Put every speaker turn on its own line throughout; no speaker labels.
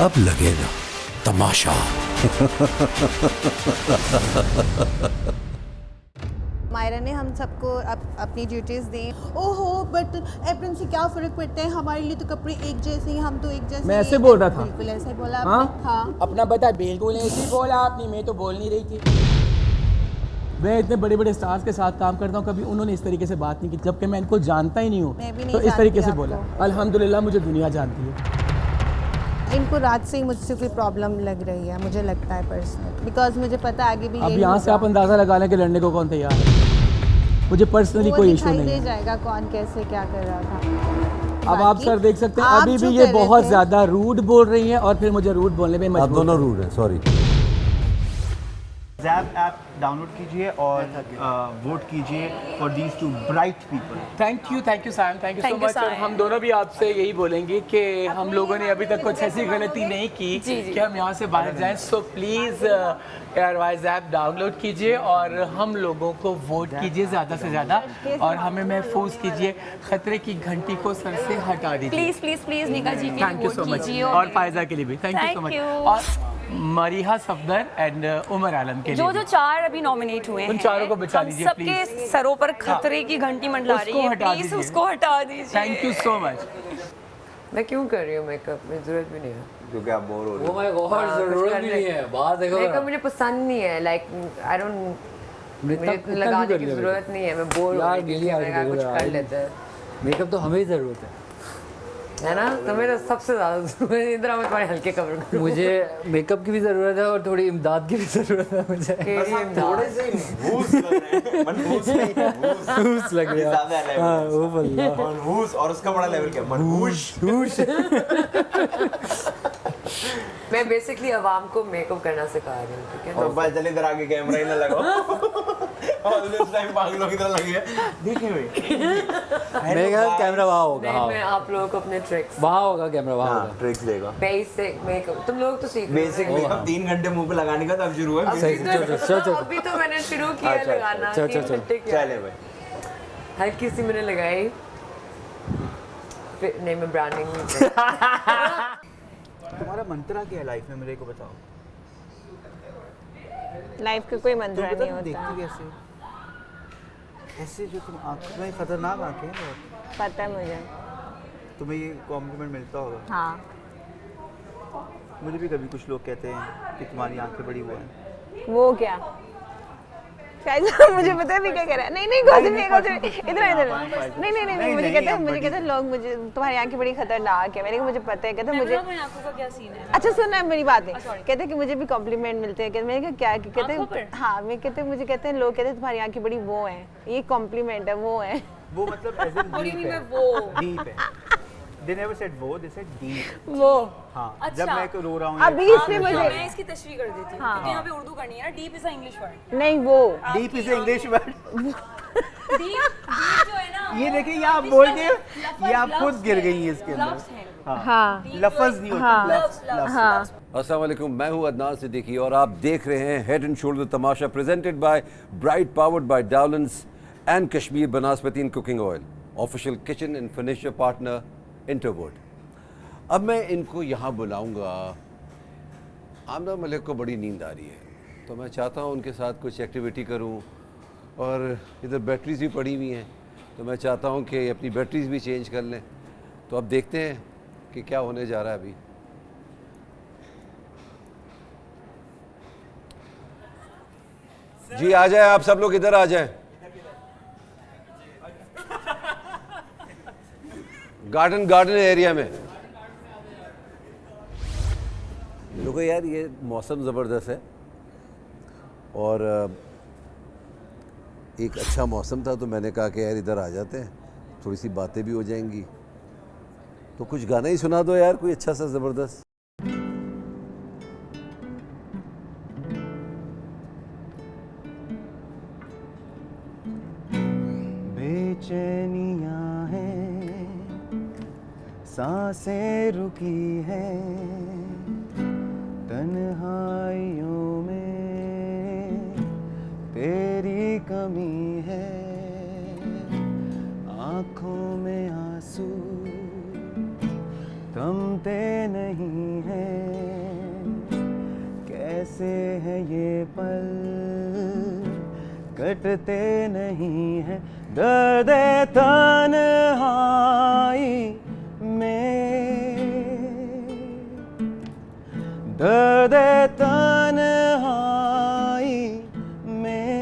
अब लगेगा तमाशा।
मायरा ने हम सबको अपनी ड्यूटीज दी। ओहो बट एप्रन से क्या फ़र्क पड़ता है, हमारे लिए तो कपड़े एक जैसे ही, हम तो एक जैसे।
मैं ऐसे बोल रहा था।
बिल्कुल ऐसे बोला
हाँ?
आपने। हाँ
अपना बता, बिल्कुल ऐसे ही बोला आपने, मैं तो बोल नहीं रही थी। मैं इतने बड़े बड़े स्टार्स के साथ काम करता हूँ, कभी उन्होंने इस तरीके से बात नहीं की, जबकि मैं इनको जानता ही नहीं हूँ।
मैं भी नहीं
तो इस तरीके से
जानती
बोला।
आपको।
अल्हम्दुलिल्लाह मुझे दुनिया जानती है।
इनको रात से ही मुझसे कोई प्रॉब्लम लग रही है, मुझे लगता है पर्सनल, बिकॉज मुझे पता है आगे भी
अब
यही
यहाँ से
होगा।
आप अंदाज़ा लगा लें कि लड़ने को कौन तैयार है। मुझे पर्सनली
वो
कोई इशू
दिखाई
नहीं
दे
है।
जाएगा कौन कैसे क्या कर रहा था।
अब आप
बाकी
सर देख सकते हैं,
आप
अभी
जो
भी ये
कर रहे
बहुत
थे-
ज़्यादा रूड बोल रही हैं और फिर मुझे रूड बोलने में
आप
मजबूर
दोनों
कर रही हैं।
रूड हैं, सॉरी।
ज़ैप ऐप डाउनलोड कीजिए और वोट कीजिए for these two bright people.
Thank you Sam, thank you so
Thank you,
much. और
Sam.
हम दोनों भी आपसे यही बोलेंगे कि हम लोगों ने अभी तक कुछ ऐसी गलती नहीं की कि हम यहाँ से बाहर जाएं। सो प्लीज़ एयरवाइज ऐप डाउनलोड कीजिए और हम लोगों को वोट कीजिए ज़्यादा से ज़्यादा, और हमें महफूज कीजिए, खतरे की घंटी को सर से हटा दीजिए।
प्लीज प्लीज प्लीज निका जी के
thank you
won't
so much.
कीजिए
और फायजा के लिए भी thank you so
Thank
much.
you.
और मरीहा सफदर एंड उमर आलम के लिए
जो
भी।
जो चार अभी नॉमिनेट हुए
उन
हैं,
चारों को बचा
हम
लीजिए,
सबके
please.
सरों पर खतरे की घंटी मंडला रही
उसको
है,
हटा
प्लीज
दीजिए।
उसको हटा दीजिए।
Thank you so much.
मैं क्यों कर रही हूँ मेकअप, मुझे जरूरत भी नहीं है।
क्योंकि आप बोर हो रहे
Oh my God, जरूरत भी नहीं है। बात देखो
मेकअप मुझे पसंद नहीं है, लाइक आई डोंट, मुझे
इतना
लगाने
क्यों
की
कर लिया
जरूरत नहीं है, मैं बोर हो
यार,
रही थी,
डेली
मैंने कहा
आज
कुछ
देखो
कर
यार।
लेते हैं,
मेकअप तो हमें ही जरूरत
है ना। तुम्हें तो सबसे ज्यादा जरूरत है, इधर मैं तुम्हारे हल्के कवर
है। मुझे मेकअप की भी जरूरत है और थोड़ी इमदाद की भी जरूरत है मुझे।
थोड़े से मनहूस लग रहे हैं। मनहूस नहीं, मनहूस।
लग रहा
ज़्यादा
है।
level
हाँ,
है।
वो बल्ला।
मनहूस, और उसका बड़ा लेवल क्या, मनहूस।
मैं बेसिकली आवाम को मेकअप करना सिखा रही हूँ, ठीक है।
और बस चल इधर आके कैमरा ही ना लगाओ। और इस टाइम पागलों की तरह लगी है। देखिए भाई,
मेरे ख्याल कैमरा वहाँ होगा।
नहीं,
हाँ,
मैं आप लोगों को अपने ट्रिक्स
वहाँ होगा कैमरा, वहाँ होगा।
ट्रिक्स देगा।
बेसिक मेकअप तुम लोग तो सीख रहे हो।
बेसिक मेकअप 3 घंटे मुंह पे लगाने का तब शुरू है।
सही, चलो।
अभी तो मैंने शुरू किया
अच्छा,
लगाना,
चल,
3
चल,
घंटे किया।
चले भाई।
हल्की सी मैंने लगाई, फिर नहीं, मैं ब्रांडिंग नहीं कर।
तुम्हारा मंत्रा क्या है लाइफ में, मेरे को बताओ।
लाइफ का कोई
तुम
मंत्रा
पता
नहीं
तुम
होता।
देखती कैसे ऐसे, जो तुम आंखों में खतरनाक आंखें हैं बहुत।
पता है मुझे।
तुम्हें ये कॉम्प्लीमेंट मिलता होगा।
हाँ
मुझे भी कभी कुछ लोग कहते हैं कि तुम्हारी आंखें बड़ी वो हैं।
वो क्या शायद मुझे पता है भी क्या कह रहा है। नहीं नहीं कुछ नहीं, इधर इधर नहीं, मुझे कहते हैं लोग, मुझे तुम्हारी आंखें बड़ी खतरनाक है। मैंने कहा मुझे पता है, कहते हैं मुझे
आंखों का क्या सीन है?
अच्छा सुनना है मेरी बात है। कहते हैं कि मुझे भी कॉम्प्लीमेंट मिलते हैं। मैंने कहा क्या, कहते
आंखों
हैं
पर?
हाँ, मैं कहते हैं मुझे कहते हैं लोग कहते हैं तुम्हारी आंखें बड़ी वो हैं, ये कॉम्प्लीमेंट है, वो है।
वो मतलब एज इन डीप है। डीप है। They never said वो, they said deep।
वो
हाँ, जब मैं रो रहा हूँ
अभी इसने मुझे
मैं इसकी तशरीह कर देती हूँ,
हाँ।
क्योंकि यहाँ पे उर्दू करनी है ना। Deep is a English word.
नहीं वो
deep is English word.
Deep जो है ना,
ये देखिए, ये आप बोल के ये आप खुद गिर गई हैं इसके अंदर।
हाँ
लफ्ज नहीं होता, लफ्ज।
हाँ
अस्सलाम वालेकुम, मैं हूं अदनान सिद्दीकी और आप देख रहे हैं हेड एंड शोल्डर तमाशा, presented by Brite, powered by Dawlance and Kashmir Banaspati cooking oil, official kitchen and furniture partner Interwood. अब मैं इनको यहाँ बुलाऊंगा। आमना मलिक को बड़ी नींद आ रही है, तो मैं चाहता हूँ उनके साथ कुछ एक्टिविटी करूँ, और इधर बैटरीज भी पड़ी हुई हैं, तो मैं चाहता हूँ कि अपनी बैटरीज भी चेंज कर लें। तो अब देखते हैं कि क्या होने जा रहा है अभी। जी आ जाए, आप सब लोग इधर आ जाएं। गार्डन एरिया में। देखो यार, ये मौसम ज़बरदस्त है और एक अच्छा मौसम था, तो मैंने कहा कि यार इधर आ जाते हैं, थोड़ी सी बातें भी हो जाएंगी। तो कुछ गाना ही सुना दो यार, कोई अच्छा सा ज़बरदस्त।
बेचैनियां हैं, सांसें रुकी हैं, तन्हाइयों में तेरी कमी है, आँखों में आंसू थमते नहीं हैं,
से हैं ये पल, कटते नहीं हैं दर्द तन्हाई में, दर्द तन्हाई में,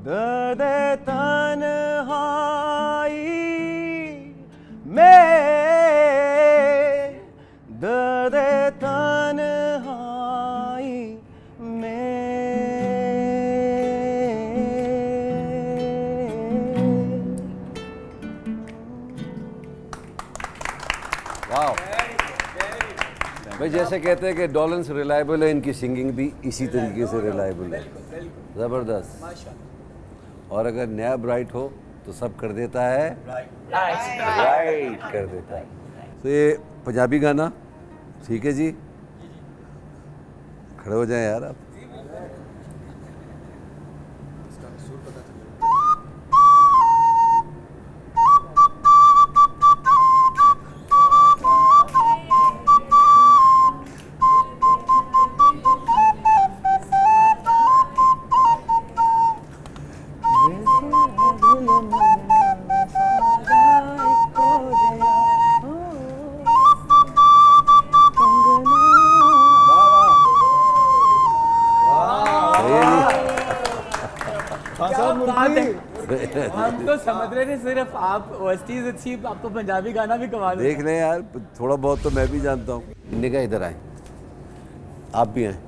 दर्द तन्हाई में, दर्द तन्हाई में।
वाह भाई, जैसे कहते हैं कि डॉलन्स रिलायबल है, इनकी सिंगिंग भी इसी तरीके से रिलायबल है, ज़बरदस्त। और अगर नया ब्राइट हो तो सब कर देता है, राइट कर देता है। तो ये पंजाबी गाना ठीक है जी, खड़े हो जाएं यार आप।
हम तो समझ रहे थे सिर्फ आप ओएसटीज अच्छी, आप तो पंजाबी गाना भी कमा
देख लें यार, थोड़ा बहुत तो मैं भी जानता हूँ। निगाह इधर आए, आप भी आए।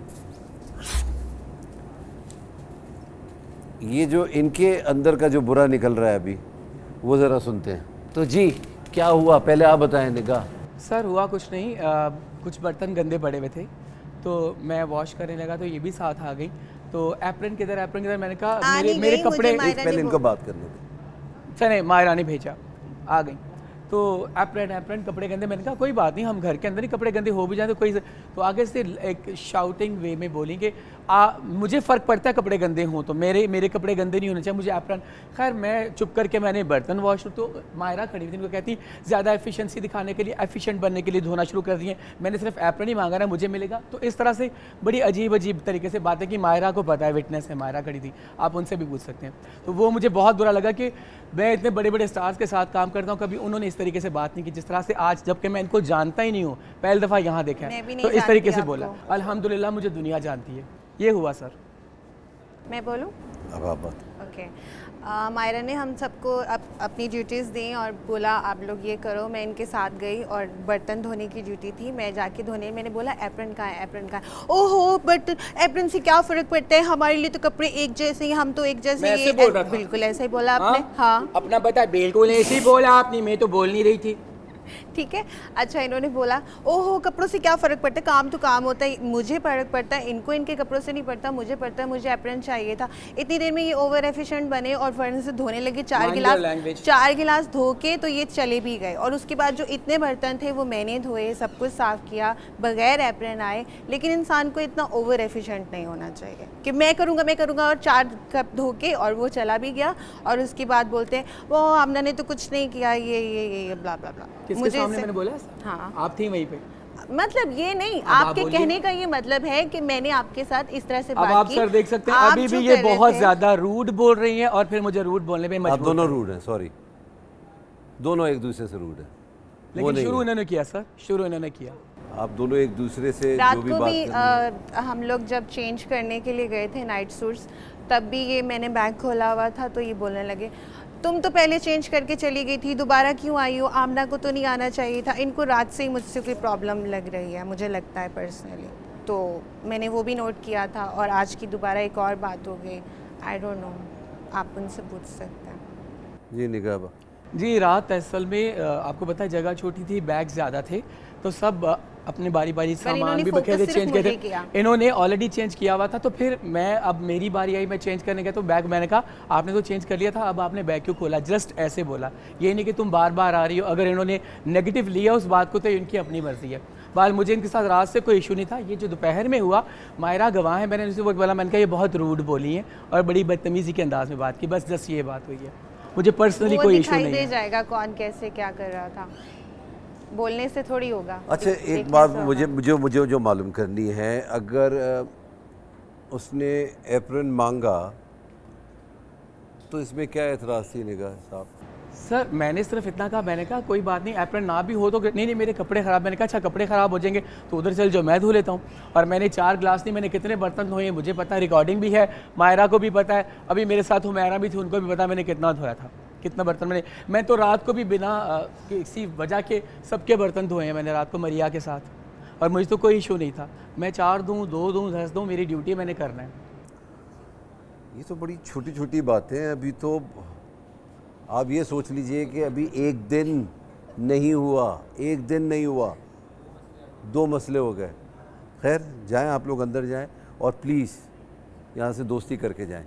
ये जो इनके अंदर का जो बुरा निकल रहा है अभी, वो ज़रा सुनते हैं। तो जी क्या हुआ, पहले आप बताएं निगाह।
सर हुआ कुछ नहीं, कुछ बर्तन गंदे पड़े हुए थे तो मैं वॉश करने लगा तो ये भी साथ आ गई। तो एप्रन किधर, एप्रन किधर, मैंने कहा मेरे कपड़े,
पहले इनको बात करने दो।
चले मायरा ने भेजा, आ गई तो एप्रन कपड़े गंदे, मैंने कहा कोई बात नहीं, हम घर के अंदर ही कपड़े गंदे हो भी जाए तो कोई, तो आगे से एक शाउटिंग वे में बोलेंगे मुझे फ़र्क पड़ता है कपड़े गंदे हों तो मेरे कपड़े गंदे नहीं होने चाहिए, मुझे एप्रन। खैर मैं चुप करके मैंने बर्तन वॉश, तो मायरा खड़ी थी, उनको कहती ज़्यादा एफिशिएंसी दिखाने के लिए, एफिशिएंट बनने के लिए धोना शुरू कर दिए, मैंने सिर्फ एप्रन ही मांगा ना, मुझे मिलेगा। तो इस तरह से बड़ी अजीब तरीके से बातें की। मायरा को पता है, विटनेस है, मायरा खड़ी थी, आप उनसे भी पूछ सकते हैं। तो वो मुझे बहुत बुरा लगा कि मैं इतने बड़े बड़े स्टार्स के साथ काम करता हूँ, कभी उन्होंने इस तरीके से बात नहीं की जिस तरह से आज, जबकि मैं इनको जानता ही नहीं हूँ, पहली दफ़ा यहाँ देखा है तो इस तरीके से बोला। अल्हम्दुलिल्लाह मुझे दुनिया जानती है, ये हुआ सर।
मैं बोलूं?
अब आप बात।
ओके, मायरा ने हम सबको अपनी ड्यूटीज़ दी और बोला आप लोग ये करो। मैं इनके साथ गई और बर्तन धोने की ड्यूटी थी, मैं जाके धोने, मैंने बोला एप्रन कहाँ है, एप्रन कहाँ है। ओहो बट एप्रन से क्या फ़र्क पड़ता है, हमारे लिए तो कपड़े एक जैसे ही, हम तो एक जैसे ही। बिल्कुल ऐसा ही बोला आपने। हाँ
अपना बता, बिल्कुल ऐसे ही बोला आपने, मैं तो बोल नहीं रही थी।
ठीक है, अच्छा इन्होंने बोला ओहो कपड़ों से क्या फ़र्क पड़ता है, काम तो काम होता है, मुझे फ़र्क पड़ता है, इनको इनके कपड़ों से नहीं पड़ता, मुझे पड़ता है, मुझे एप्रन चाहिए था। इतनी देर में ये ओवर एफिशिएंट बने और फर्न से धोने लगे, 4 गिलास धो के तो ये चले भी गए। और उसके बाद जो इतने बर्तन थे वो मैंने धोए, सब कुछ साफ़ किया बगैर एप्रन आए। लेकिन इंसान को इतना ओवर एफिशिएंट नहीं होना चाहिए कि मैं करूँगा और 4 कप धो के और वो चला भी गया और उसके बाद बोलते हैं वो आमना ने तो कुछ नहीं किया, ये ब्ला ब्ला ब्ला।
किसके सामने मैंने बोला?
हाँ
आप थी वहीं पे।
मतलब ये नहीं, आपके कहने का ये मतलब है कि मैंने आपके साथ इस तरह से बात की।
अब आप सर देख सकते हैं अभी भी ये बहुत ज्यादा रूड बोल रही हैं और फिर मुझे रूड बोलने पे मजबूर।
आप दोनों रूड हैं, सॉरी, दोनों एक दूसरे से रूड हैं।
लेकिन शुरू इन्होंने किया सर, शुरू इन्होंने किया।
आप दोनों एक दूसरे से
रात
जो भी
को
बात
भी हम लोग जब चेंज करने के लिए गए थे नाइट सूट्स, तब भी ये मैंने बैग खोला हुआ था तो ये बोलने लगे तुम तो पहले चेंज करके चली गई थी, दोबारा क्यों आई हो, आमना को तो नहीं आना चाहिए था। इनको रात से ही मुझसे कोई प्रॉब्लम लग रही है, मुझे लगता है पर्सनली, तो मैंने वो भी नोट किया था और आज की दोबारा एक और बात हो गई। आई डोंट नो, आप उनसे पूछ सकते हैं।
जी निगाह
जी रात असल में आपको पता है जगह छोटी थी, बैग ज़्यादा थे तो सब अपने बारी बारी सामान भी बखे थे, चेंज किए थे। इन्होंने ऑलरेडी चेंज किया हुआ था तो फिर मैं, अब मेरी बारी आई, मैं चेंज करने गया तो बैग, मैंने कहा आपने तो चेंज कर लिया था, अब आपने बैग क्यों खोला, जस्ट ऐसे बोला। ये नहीं कि तुम बार बार आ रही हो, अगर इन्होंने नेगेटिव लिया उस बात को तो इनकी अपनी मर्जी है। बाल मुझे इनके साथ रात से कोई इशू नहीं था। ये जो दोपहर में हुआ, मायरा गवाह है, मैंने उसे वो बोला, मैंने कहा ये बहुत रूड बोली है और बड़ी बदतमीज़ी के अंदाज में बात की, बस जस्ट ये बात हुई है। मुझे पर्सनली कोई इशू नहीं है।
दे जाएगा कौन कैसे क्या कर रहा था, बोलने से थोड़ी होगा।
अच्छा एक
देखने
बात
से
मुझे
होगा।
मुझे मुझे जो मालूम करनी है, अगर उसने एप्रन मांगा तो इसमें क्या एतराज़ थी निगाह साहब?
सर मैंने सिर्फ इतना कहा, मैंने कहा कोई बात नहीं, एप्रन ना भी हो तो नहीं मेरे कपड़े ख़राब, मैंने कहा अच्छा कपड़े ख़राब हो जाएंगे तो उधर चल जाओ मैं धो लेता हूँ। और मैंने 4 गिलास नहीं, मैंने कितने बर्तन धोए मुझे पता है, रिकॉर्डिंग भी है, मायरा को भी पता है, अभी मेरे साथ हुमैरा भी थी उनको भी पता है मैंने कितना धोया था, कितना बर्तन मैं तो रात को भी बिना किसी वजह के सबके बर्तन धोए हैं मैंने रात को मरिया के साथ, और मुझे तो कोई इशू नहीं था। मैं 4 दूँ 2 दूँ 10 दूँ, मेरी ड्यूटी मैंने करना है।
ये तो बड़ी छोटी छोटी बातें हैं। अभी तो आप ये सोच लीजिए कि अभी एक दिन नहीं हुआ, 2 मसले हो गए। खैर जाएं आप लोग अंदर जाएं और प्लीज़ यहाँ से दोस्ती करके जाएं।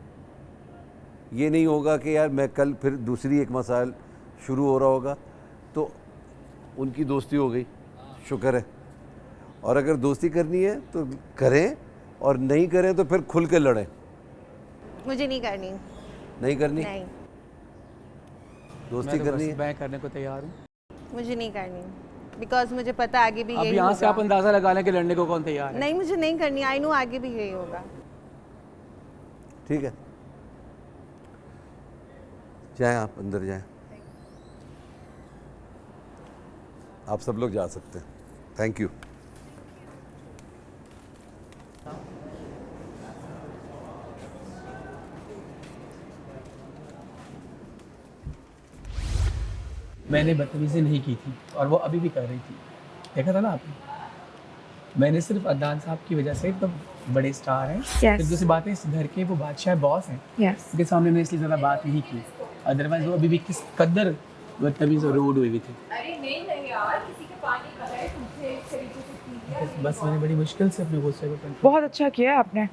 ये नहीं होगा कि यार मैं कल फिर दूसरी एक मसाइल शुरू हो रहा होगा, तो उनकी दोस्ती हो गई, शुक्र है। और अगर दोस्ती करनी है तो करें, और नहीं करें तो फिर खुल के लड़ें।
मुझे नहीं करनी।
नहीं करनी?
नहीं,
दोस्ती करनी है?
मैं करने को तैयार हूँ।
मुझे नहीं करनी, बिकॉज मुझे पता आगे भी
अब
यही
यहाँ से
होगा।
आप अंदाज़ा लगा लें कि लड़ने को कौन तैयार है।
नहीं मुझे नहीं करनी, आई नो आगे भी यही होगा।
ठीक है, जाएं आप अंदर जाएं। आप सब लोग जा सकते हैं। Thank you.
मैंने बदतमीजी नहीं की थी और वो अभी भी कर रही थी, देखा था ना आपने। मैंने सिर्फ अदनान साहब की वजह से, तो बड़े स्टार हैं,
Yes.
दूसरी बात है इस घर के वो बादशाह बॉस हैं,
Yes.
उनके सामने मैं इसलिए ज़्यादा बात नहीं की, अदरवाइज वो अभी भी किस कदर बदतमीज और रूड हुई हुई थी।
अरे नहीं नहीं यार, किसी के पानी का है, तुझे इस तरीके से पी लिया।
बस मैंने बड़ी मुश्किल से अपने गुस्से को कंट्रोल।
बहुत अच्छा किया आपने,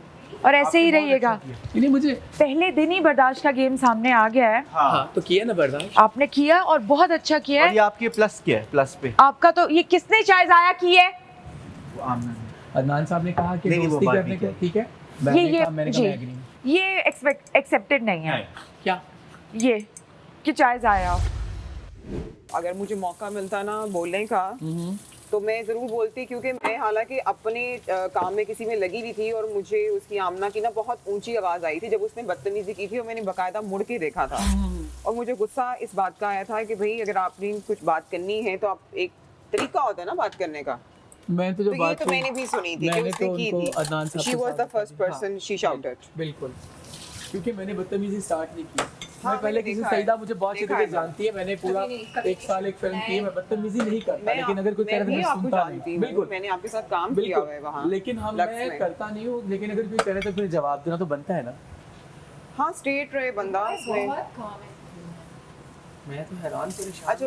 और ऐसे ही रहिएगा।
नहीं मुझे
पहले दिन ही बर्दाश्त का गेम सामने आ गया है।
हाँ तो किया ना बर्दाश्त।
आपने किया और बहुत अच्छा किया
और
है।
ये आपके प्लस क्या है? प्लस पे
आपका तो ये किसने चाय जाया की है?
अदनान साहब ने कहा कि
नहीं, वो
दोस्ती
बात
करने
ठीक
के
है।
ठीक है,
ये
मैंने
जी,
कहा मैं agree हूँ।
ये एक्सेप्टेड नहीं है
क्या
ये कि चाय जाया।
अगर मुझे मौका मिलता ना बोलने का तो मैं ज़रूर बोलती, क्योंकि मैं हालांकि अपने काम में किसी में लगी हुई थी और मुझे उसकी आमना की ना बहुत ऊंची आवाज़ आई थी जब उसने बदतमीजी की थी, और मैंने बाकायदा मुड़ के देखा था और मुझे गुस्सा इस बात का आया था कि भाई अगर आपने कुछ बात करनी है तो आप, एक तरीका होता है ना बात करने का।
मैं तो जो
तो ये
बात
तो मैंने भी सुनी थी कि
मैंने
उसने
तो
की
उनको
थी।
अदनान साहब
She
के
was
साथ
the first
बताया।
person
हाँ,
she shouted।
बिल्कुल, क्योंकि मैंने बदतमीजी स्टार्ट नहीं की।
हाँ,
मैं पहले
मैंने
किसी
देखा है।
सईदा मुझे बहुत अच्छी
देखा
तरह
है।
जानती है, मैंने पूरा एक साल एक फिल्म की है, मैं बदतमीजी नहीं करता,
मैं
लेकिन अगर कोई कह रहा है
भी
मैं
आपको
सुनता
जानती
नहीं।
हूँ,
बिल्कुल
मैंने आपके साथ काम किया हुआ है वहाँ,
लेकिन हम
लक्स
मैं
में।
करता नहीं हूँ, लेकिन अगर कोई करे तो फिर जवाब देना तो बनता है ना।
हाँ स्ट्रेट रहे बंदा इसमें।
बहुत काम है।
मैं तो हैरान परेशान।
अच्छा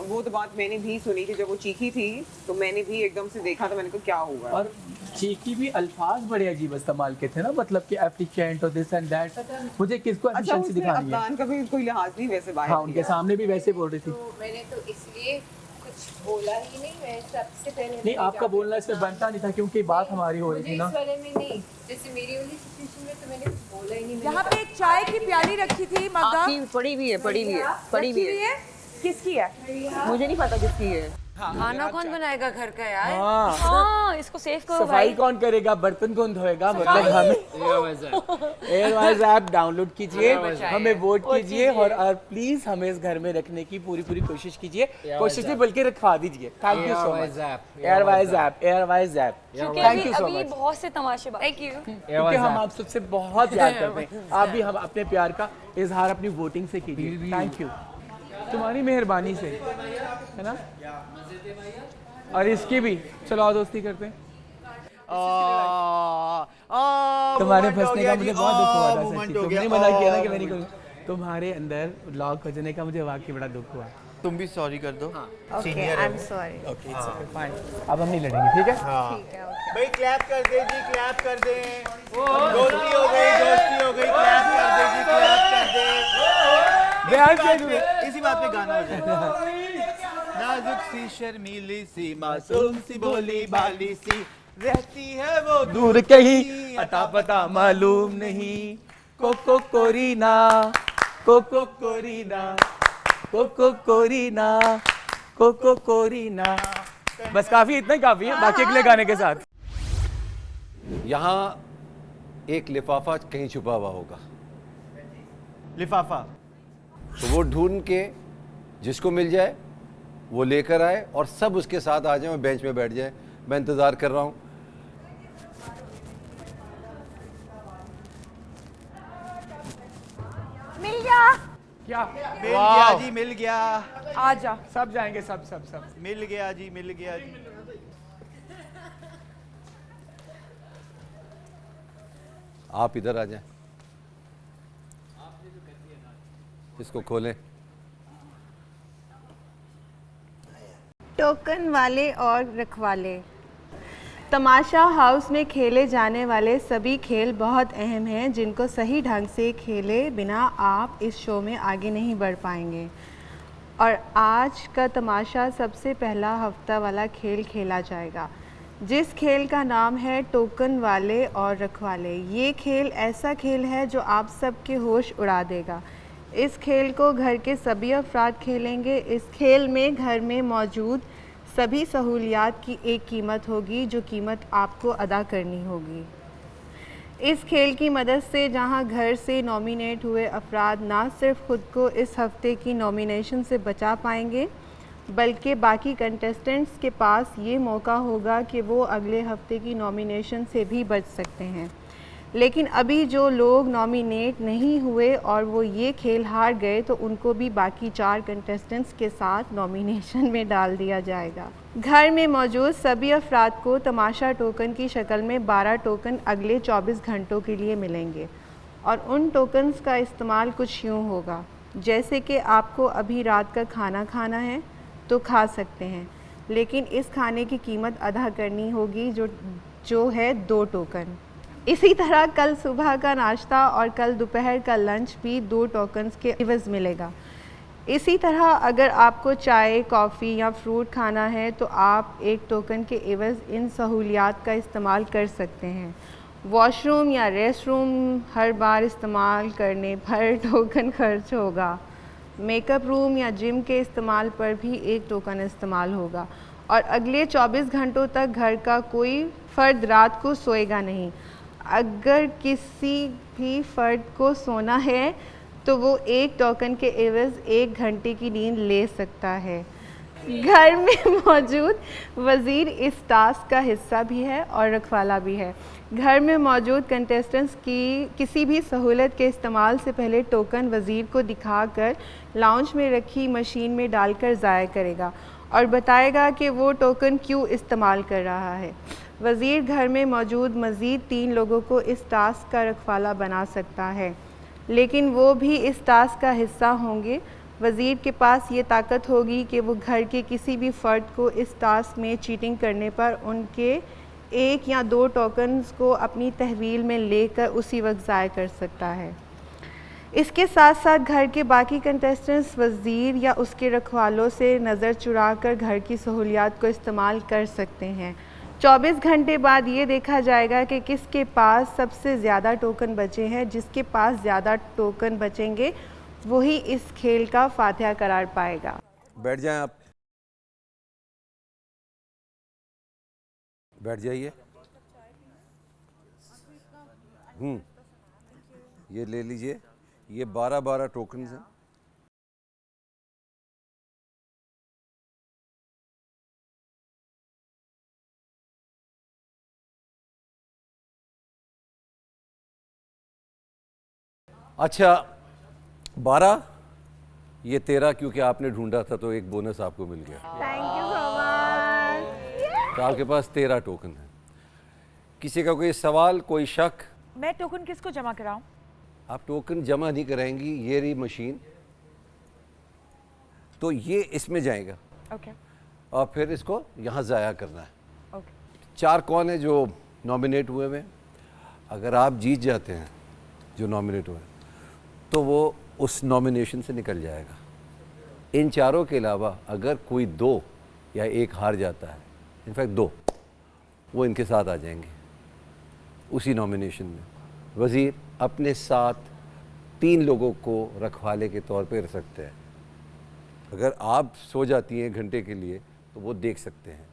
वो तो बात मैंने भी सुनी थी जब वो चीखी थी, तो मैंने भी एकदम से देखा था, मैंने कहा क्या हुआ।
और चीकी भी अल्फाज बड़े अजीब इस्तेमाल के थे ना, मतलब कि एफिशिएंट और दिस एंड दैट, मुझे किसको
अच्छा
एफिशिएंसी
उसने
दिखानी है।
अफगान का भी कोई लिहाज नहीं वैसे बाहर
हाँ उनके सामने भी वैसे बोल रही थी।
तो मैंने तो इसलिए कुछ बोला ही नहीं, मैं सबसे पहले
नहीं आपका बोलना इसमें बनता नहीं था, क्योंकि बात हमारी हो रही
मुझे
थी
इस
ना।
वाले में नहीं, जैसे मेरी वाली सिचुएशन में तो मैंने कुछ बोला ही नहीं।
यहाँ पे एक चाय की प्याली रखी थी मग्गा,
आपकी पड़ी भी है
रखी हुई है, किसकी है?
मुझे नहीं पता किसकी है।
खाना कौन बनाएगा घर का यार?
हाँ
हाँ इसको सेव करो
सफाई
भाई।
कौन करेगा, बर्तन कौन धोएगा, मतलब हमें एयरवाइज ऐप डाउनलोड कीजिए, हमें वोट कीजिए और प्लीज हमें इस घर में रखने की पूरी कोशिश कीजिए, कोशिश नहीं बल्कि रखवा दीजिए। Thank you so much. Airwise app
क्योंकि
थैंक यू सो
अभी
मच,
बहुत से तमाशे बाकी। Thank you.
क्योंकि हम आप सबसे बहुत प्यार करते हैं, आप भी हम अपने प्यार का इजहार अपनी वोटिंग से कीजिए। थैंक यू, तुम्हारी मेहरबानी से, है ना। और इसकी भी चलो आओ दोस्ती करते हैं। तुम्हारे फंसने का मुझे बहुत दुख हुआ था सच्ची, तुमने मना किया ना कि मैं नहीं करूँ, तुम्हारे अंदर लॉक हो जाने का मुझे वाकई बड़ा दुख हुआ।
तुम भी सॉरी कर दो।
Okay I am sorry.
Okay it's okay fine, अब हम नहीं लड़ेंगे, ठीक है।
ठीक है ओके।
भाई क्लैप कर दे जी, क्लैप कर दे। दोस्ती हो गई, क्लैप कर दे जी, क्लैप कर दे। इसी बात पे गाना हो जाए। नाजुक सी शर्मीली सी मासूम सी भोली भाली सी रहती है वो
दूर कहीं अता पता मालूम नहीं, कोको कोरीना कोको कोरीना कोको कोरीना कोको कोरीना। बस काफी, इतना ही काफी है, बाकी अगले गाने के साथ।
यहाँ एक लिफाफा कहीं छुपा हुआ होगा,
लिफाफा।
तो वो ढूंढ के जिसको मिल जाए वो लेकर आए और सब उसके साथ आ जाए और बेंच पे बैठ जाए। मैं इंतज़ार कर रहा हूँ।
मिल गया।
क्या
मिल गया जी, मिल गया।
आ जा।
सब जाएंगे, सब सब सब।
मिल गया जी, मिल गया जी।
आप इधर आ जाएं, इसको खोलें।
टोकन वाले और रखवाले। तमाशा हाउस में खेले जाने वाले सभी खेल बहुत अहम हैं, जिनको सही ढंग से खेले बिना आप इस शो में आगे नहीं बढ़ पाएंगे। और आज का तमाशा सबसे पहला हफ्ता वाला खेल खेला जाएगा, जिस खेल का नाम है टोकन वाले और रखवाले। ये खेल ऐसा खेल है जो आप सबके होश उड़ा देगा। इस खेल को घर के सभी अफराद खेलेंगे। इस खेल में घर में मौजूद सभी सहूलियात की एक कीमत होगी, जो कीमत आपको अदा करनी होगी। इस खेल की मदद से जहां घर से नॉमिनेट हुए अफराद ना सिर्फ खुद को इस हफ्ते की नॉमिनेशन से बचा पाएंगे, बल्कि बाकी कंटेस्टेंट्स के पास ये मौका होगा कि वो अगले हफ्ते की नॉमिनेशन से भी बच सकते हैं। लेकिन अभी जो लोग नॉमिनेट नहीं हुए और वो ये खेल हार गए, तो उनको भी बाकी 4 कंटेस्टेंट्स के साथ नॉमिनेशन में डाल दिया जाएगा। घर में मौजूद सभी अफराद को तमाशा टोकन की शक्ल में 12 टोकन अगले 24 घंटों के लिए मिलेंगे, और उन टोकन्स का इस्तेमाल कुछ यूँ होगा, जैसे कि आपको अभी रात का खाना खाना है तो खा सकते हैं, लेकिन इस खाने की कीमत अदा करनी होगी जो है 2 टोकन। इसी तरह कल सुबह का नाश्ता और कल दोपहर का लंच भी 2 टोकन्स के एवज़ मिलेगा। इसी तरह अगर आपको चाय, कॉफ़ी या फ्रूट खाना है तो आप 1 टोकन के एवज़ इन सहूलियात का इस्तेमाल कर सकते हैं। वॉशरूम या रेस्टरूम हर बार इस्तेमाल करने पर टोकन खर्च होगा। मेकअप रूम या जिम के इस्तेमाल पर भी 1 टोकन इस्तेमाल होगा। और अगले 24 घंटों तक घर का कोई फ़र्द रात को सोएगा नहीं। अगर किसी भी फ़र्द को सोना है तो वो 1 टोकन के एवज़ 1 घंटे की नींद ले सकता है। घर में मौजूद वज़ीर इस टास्क का हिस्सा भी है और रखवाला भी है। घर में मौजूद कंटेस्टेंट्स की किसी भी सहूलत के इस्तेमाल से पहले टोकन वज़ीर को दिखाकर लाउंज में रखी मशीन में डालकर ज़ाया करेगा और बताएगा कि वो टोकन क्यों इस्तेमाल कर रहा है। वज़ीर घर में मौजूद मज़ीद 3 लोगों को इस टास्क का रखवाला बना सकता है, लेकिन वो भी इस टास्क का हिस्सा होंगे। वज़ीर के पास ये ताकत होगी कि वो घर के किसी भी फ़र्द को इस टास्क में चीटिंग करने पर उनके 1 या 2 टोकन्स को अपनी तहवील में लेकर उसी वक्त ज़ाया कर सकता है। इसके साथ साथ घर के बाकी कंटेस्टेंट्स वज़ीर या उसके रखवालों से नज़र चुराकर घर की सहूलियात को इस्तेमाल कर सकते हैं। 24 घंटे बाद ये देखा जाएगा कि किसके पास सबसे ज़्यादा टोकन बचे हैं। जिसके पास ज़्यादा टोकन बचेंगे वही इस खेल का फातिहा करार पाएगा।
बैठ जाएं आप, बैठ जाइए। ये ले लीजिए, ये 12-12 टोकन्स हैं। अच्छा 12, ये 13 क्योंकि आपने ढूंढा था तो एक बोनस आपको मिल गया।
Thank you so much.
तो आपके पास 13 टोकन है। किसी का कोई सवाल, कोई शक?
मैं टोकन किसको जमा कराऊं?
आप टोकन जमा नहीं कराएंगी, ये रही मशीन, तो ये इसमें जाएगा।
ओके।
और फिर इसको यहाँ ज़ाया करना है।
ओके।
4 कौन है जो नॉमिनेट हुए हैं? अगर आप जीत जाते हैं जो नॉमिनेट हुए तो वो उस नॉमिनेशन से निकल जाएगा। इन 4 के अलावा अगर कोई 2 या 1 हार जाता है, इनफैक्ट 2, वो इनके साथ आ जाएंगे उसी नॉमिनेशन में। वज़ीर अपने साथ 3 लोगों को रखवाले के तौर पे रख सकते हैं। अगर आप सो जाती हैं घंटे के लिए तो वो देख सकते हैं।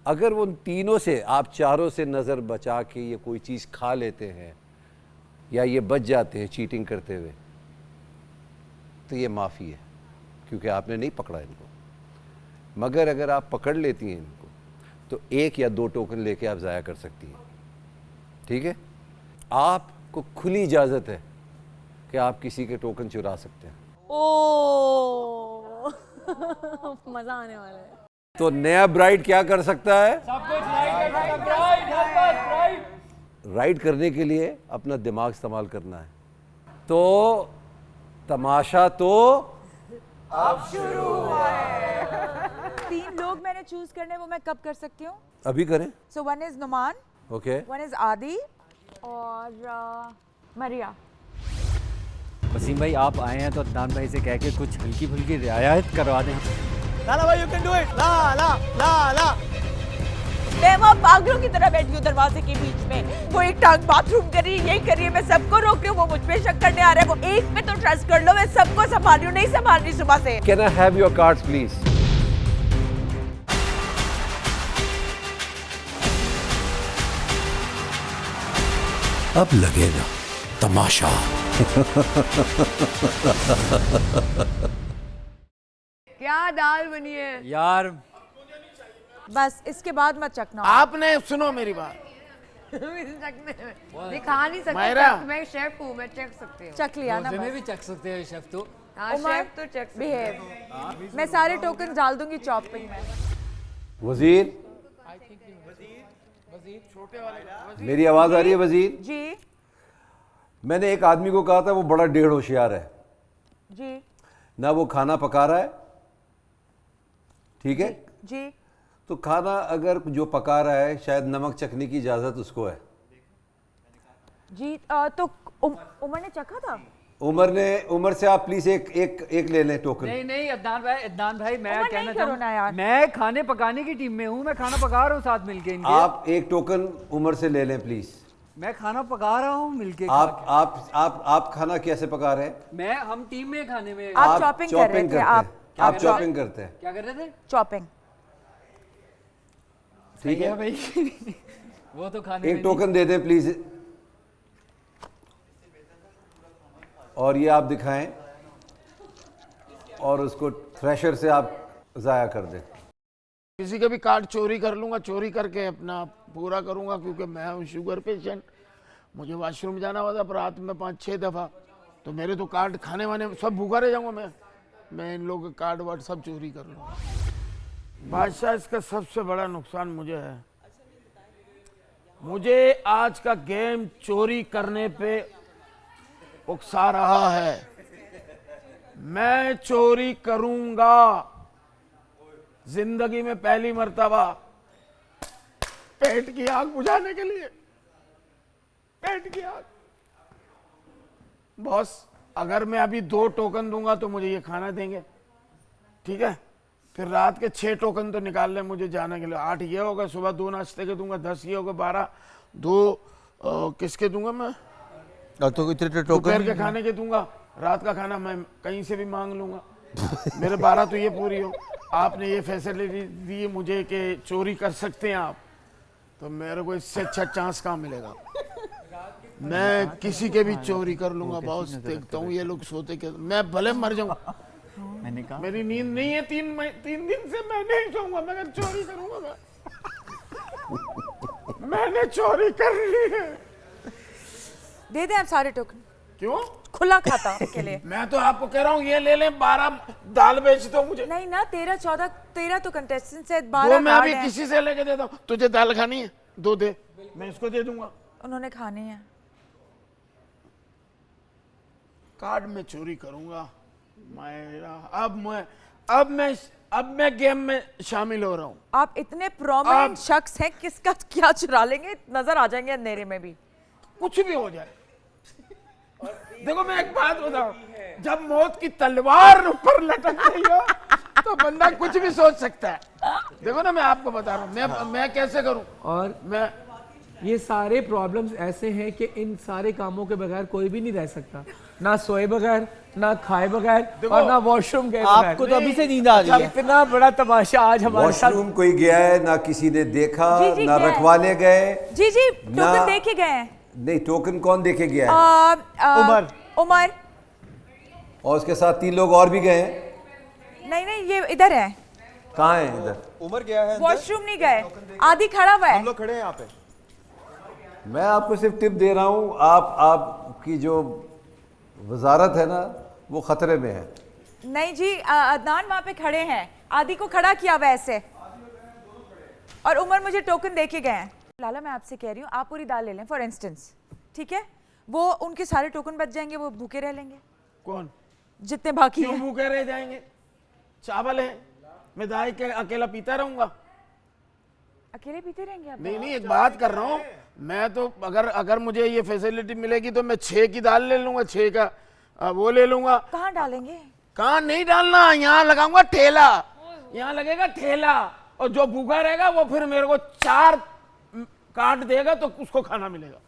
अगर वो उन तीनों से, आप चारों से नज़र बचा के ये कोई चीज़ खा लेते हैं या ये बच जाते हैं चीटिंग करते हुए, तो ये माफ़ी है, क्योंकि आपने नहीं पकड़ा इनको। मगर अगर आप पकड़ लेती हैं इनको तो 1 या 2 टोकन लेके आप ज़ाया कर सकती हैं। ठीक है, आपको खुली इजाज़त है कि आप किसी के टोकन चुरा सकते हैं।
ओ मजा आने वाला है।
तो नया ब्राइड क्या कर सकता है? राइड करने के लिए अपना दिमाग इस्तेमाल करना है। तो तमाशा तो
अब शुरू हुआ है। 3 लोग मैंने चूज करने, वो मैं कब कर सकती हूँ?
अभी करें।
So one is Numan,
okay,
one is Aadi और मरिया।
वसीम भाई आप आए हैं तो अदनान भाई से कह के कुछ हल्की फुल्की रियायत करवा दें।
लाला भाई यू कैन डू इट। ला ला ला ला।
मैं वहाँ पागलों की तरह बैठी हूँ दरवाजे के बीच में। वो एक टांग बाथरूम कर रही है, यही कर रही है, मैं सबको रोक रही हूँ, वो मुझ पे शक करने आ रहा है। वो एक पे तो ट्रस्ट कर लो, मैं सबको संभाल रही हूँ, नहीं संभाल रही सुबह से।
Can I have your cards please? अब लगेगा तमाशा।
क्या दाल बनी है
यार।
बस इसके बाद मत चखना।
आपने सुनो मेरी बात,
नहीं खा नहीं सकते।
मायरा।
मैं शेफ हूँ, मैं चख सकती हूँ।
चख लिया ना
में
बस।
भी चख सकते हैं शेफ तो।
हाँ
उमर,
शेफ तो चख सकते हैं।
मैं सारे टोकन डाल दूंगी चॉपिंग में।
वजीर, मेरी आवाज आ रही है वजीर?
जी
मैंने एक आदमी को कहा था वो बड़ा डेढ़ होशियार है,
जी
ना वो खाना पका रहा है, ठीक है?
जी।
तो खाना अगर जो पका रहा है शायद नमक चखने की इजाजत उसको है।
जी तो उमर ने चखा था।
उमर से आप प्लीज एक ले लें टोकन।
नहीं नहीं अदनान भाई मैं
उमर
कहना
नहीं करो ना यार।
चाहूँ, मैं खाने पकाने की टीम में हूँ, मैं खाना पका रहा हूँ साथ मिलके इनके।
आप एक टोकन उमर से ले लें प्लीज।
मैं खाना पका रहा हूँ मिलके।
आप खाना कैसे पका रहे हैं?
मैं हम टीम में खाने में।
आप चॉपिंग कर रहे थे।
आप चॉपिंग करते हैं।
क्या कर रहे थे?
चॉपिंग।
ठीक है
भाई वो तो खाने
एक टोकन दे दें प्लीज, और ये आप दिखाएं और उसको थ्रेशर से आप ज़ाया कर दें।
किसी का भी कार्ड चोरी कर लूंगा, चोरी करके अपना पूरा करूंगा, क्योंकि मैं हूँ शुगर पेशेंट। मुझे वॉशरूम जाना होता है रात में 5-6 दफ़ा, तो मेरे तो कार्ड खाने वाने सब भूखा रह जाऊंगा मैं इन लोगों के कार्ड वार्ड सब चोरी कर लूँगा। बादशाह, इसका सबसे बड़ा नुकसान मुझे है। मुझे आज का गेम चोरी करने पे उकसा रहा है। मैं चोरी करूंगा जिंदगी में पहली मर्तबा, पेट की आग बुझाने के लिए। पेट की आग। बॉस, अगर मैं अभी 2 टोकन दूंगा तो मुझे ये खाना देंगे, ठीक है? फिर रात के 6 टोकन तो निकाल ले मुझे जाने के लिए। 8 ये होगा, सुबह 2 नाश्ते के दूंगा, 10 ये होगा, 12 2 किसके दूंगा मैं?
तो इतने
दोपहर के खाने के दूंगा, रात का खाना मैं कहीं से भी मांग लूंगा। मेरे 12 तो ये पूरी हो। आपने ये फैसिलिटी दी मुझे कि चोरी कर सकते हैं आप, तो मेरे को इससे अच्छा चांस कहाँ मिलेगा? मैं किसी के भी चोरी कर लूंगा बॉस। देखता हूँ ये लोग सोते के, मैं भले मर जाऊं, मैंने कहा मेरी नींद नहीं है 3 दिन से, मैं नहीं सोऊंगा मगर चोरी करूंगा मैंने चोरी कर ली है।
दे दें आप सारे टोकन।
क्यों?
खुला खाता के लिए।
मैं तो आपको कह रहा हूँ ये ले लें, 12 दाल बेच दो मुझे।
नहीं ना, 13 तो कंटेस्टेंट्स है,
2
12
मैं अभी किसी से लेके देता हूँ। तुझे दाल खानी है 2 दे, मैं इसको दे दूंगा।
उन्होंने खानी है।
कार्ड में चोरी करूंगा अब मैं गेम में शामिल हो रहा हूँ।
आप इतने प्रोमिनेंट शख्स हैं, किसका क्या चुरा लेंगे, नजर आ जाएंगे अंधेरे में भी।
कुछ भी हो जाए। देखो मैं एक बात बताऊं, जब मौत की तलवार ऊपर लटक रही हो तो बंदा कुछ भी सोच सकता है। देखो ना, मैं आपको बता रहा हूँ मैं कैसे करूं।
और
मैं
ये सारे प्रॉब्लम्स ऐसे हैं कि इन सारे कामों के बगैर कोई भी नहीं रह सकता। ना सोए बगैर, ना खाए बगैर और ना वॉशरूम गए बगैर।
आपको तो अभी से नींद आ रही है।
इतना बड़ा तमाशा आज हमारे साथ।
वॉशरूम कोई गया है ना, किसी ने देखा
जी, जी,
ना,
गया है।
रखवाले गए
जी जी
ना-
टोकन देके गए हैं।
नहीं, टोकन कौन देके गया है?
उमर।
उमर
और उसके साथ 3 लोग और भी गए हैं।
नहीं नहीं ये इधर है,
कहाँ है इधर?
उमर गया है
वॉशरूम नहीं गए, आदि खड़ा हुआ है।
हम लोग खड़े हैं यहाँ पे।
मैं आपको सिर्फ टिप दे रहा हूँ, आपकी जो वजारत है ना वो खतरे में है।
नहीं जी अदनान वहाँ पे खड़े हैं, आदि को खड़ा किया हुआ है ऐसे, और उमर मुझे टोकन दे के गए हैं। लाला मैं आपसे कह रही हूँ आप पूरी दाल ले लें फॉर इंस्टेंस, ठीक है? वो उनके सारे टोकन बच जाएंगे, वो भूखे रह लेंगे।
कौन?
जितने बाकी
क्यों
हैं।
भूखे रह जाएंगे? चावल है, मैं दाई के अकेला पीता रहूंगा?
अकेले पीते रहेंगे आप?
नहीं नहीं, एक बात कर रहा हूँ मैं तो, अगर मुझे ये फैसिलिटी मिलेगी तो मैं 6 की दाल ले लूंगा, 6 का वो ले लूंगा।
कहाँ डालेंगे?
कहाँ नहीं डालना, यहाँ लगाऊंगा ठेला, यहाँ लगेगा ठेला, और जो भूखा रहेगा वो फिर मेरे को 4 काट देगा तो उसको खाना मिलेगा।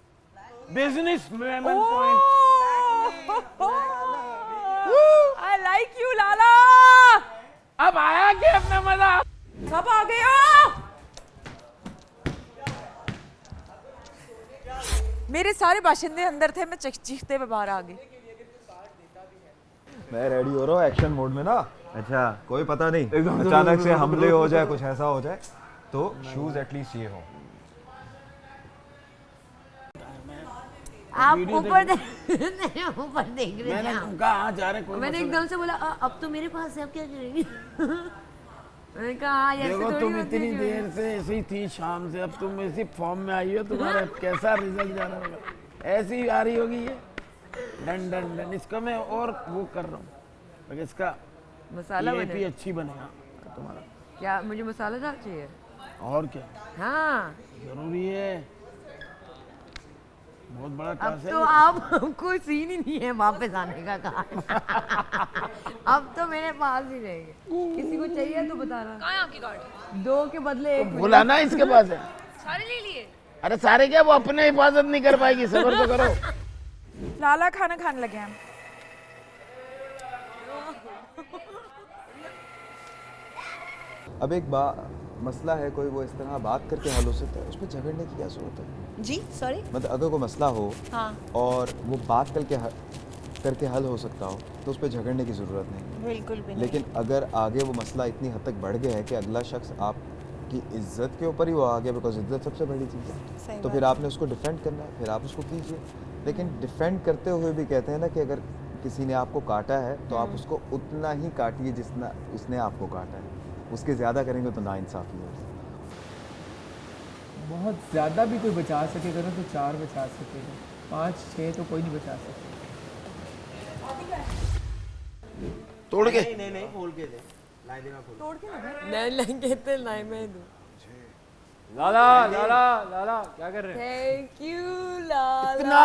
Business man point.
I like you लाला।
अब आया कि अपना मजा?
सब आ गए हो। मेरे सारे बाशिंदे अंदर थे, मैं चीखते हुए बाहर आ गई।
मैं रेडी हो रहा हूँ एक्शन मोड में ना। अच्छा, कोई पता नहीं अचानक से हमले हो जाए, कुछ ऐसा हो जाए तो शूज एटलीस्ट ये हो।
आप ऊपर ऊपर देख रहे
मैंने
थे।
कहा जा रहे कोई
मैंने एकदम से बोला अब तो मेरे पास है, अब क्या करेंगे? मैंने कहा ऐसे
देखो
थोड़ी
तुम
होती है
इतनी
जो
देर से ऐसी थी शाम से, अब तुम ऐसी फॉर्म में आई हो, तुम्हारा कैसा रिजल्ट जा रहा होगा? ऐसी आ रही होगी ये डन डन डन। इसका मैं और वो कर रहा हूँ, इसका
मसाला
ये
बने।
भी अच्छी बनेगा तुम्हारा।
क्या मुझे मसाला दाल चाहिए?
और क्या
हाँ
जरूरी है, बहुत बड़ा
अब
टास्क है
तो
ये।
आप कोई सीन ही नहीं है वापस आने का कहा। अब तो मेरे पास ही रहेंगे, किसी को चाहिए तो बताना।
कहाँ है आपकी कार्ड?
2 के बदले 1
बोला ना इसके पास है।
सारे ले लिए?
अरे सारे क्या, वो अपने हिफाजत नहीं कर पाएगी, सबर तो करो।
लाला खाना खाने लगे हैं।
अब एक मसला है कोई, वो इस तरह बात करके हल हो सकता है, उस पर झगड़ने की क्या जरूरत है?
जी सॉरी।
मतलब अगर कोई मसला हो
हाँ
और वो बात करके हल हो सकता हो तो उस पर झगड़ने की ज़रूरत नहीं।
बिल्कुल भी नहीं।
लेकिन अगर आगे वो मसला इतनी हद तक बढ़ गया है कि अगला शख्स आपकी इज्जत के ऊपर ही वो आ गया, बिकॉज इज्जत सबसे बड़ी चीज़ है,
सही
तो
बात
फिर आपने उसको डिफेंड करना है, फिर आप उसको कीजिए। लेकिन डिफेंड करते हुए भी कहते हैं ना कि अगर किसी ने आपको काटा है तो आप उसको उतना ही काटिए जितना उसने आपको काटा है, उसके ज़्यादा करेंगे तो नाइंसाफ़ी है।
बहुत ज़्यादा भी कोई बचा सकेगा ना तो 4 बचा सकेगा, 5 6 तो कोई नहीं बचा सकेगा।
तोड़ के
नहीं खोल के दे, लाई देना खोल।
तोड़ के लगे।
नहीं लेंगे तो नहीं मैं दूँ।
लाला लाला लाला क्या कर रहे हैं?
थैंक यू लाला।
इतना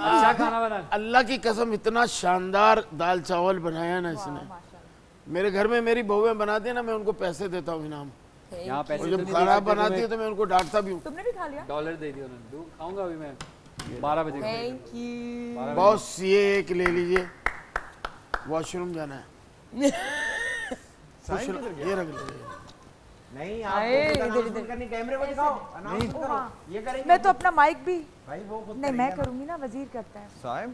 अच्छा खाना बना।
अल्लाह की कसम इतना शानदार दाल चावल बनाया ना इसने। मेरे घर में मेरी बहुएं बनाती है ना, मैं उनको पैसे देता हूँ इनाम।
यहाँ पैसे
और
तो
जब
नहीं
खराब
दे सकते
बनाती है तो मैं उनको डांटता भी हूँ।
तुमने भी खा लिया?
$1 दे दिया उन्होंने, खाऊंगा अभी मैं 12 बजे।
Thank you.
बॉस ये एक ले लीजिए, वॉशरूम जाना है। ये रख लीजिए।
नहीं आप अनाउंसमेंट करनी, कैमरे को दिखाओ, अनाउंसमेंट करो। ये करेंगे
मैं तो अपना माइक भी
भाई, वो खुद
नहीं मैं करूंगी ना, वजीर करता है।
साइम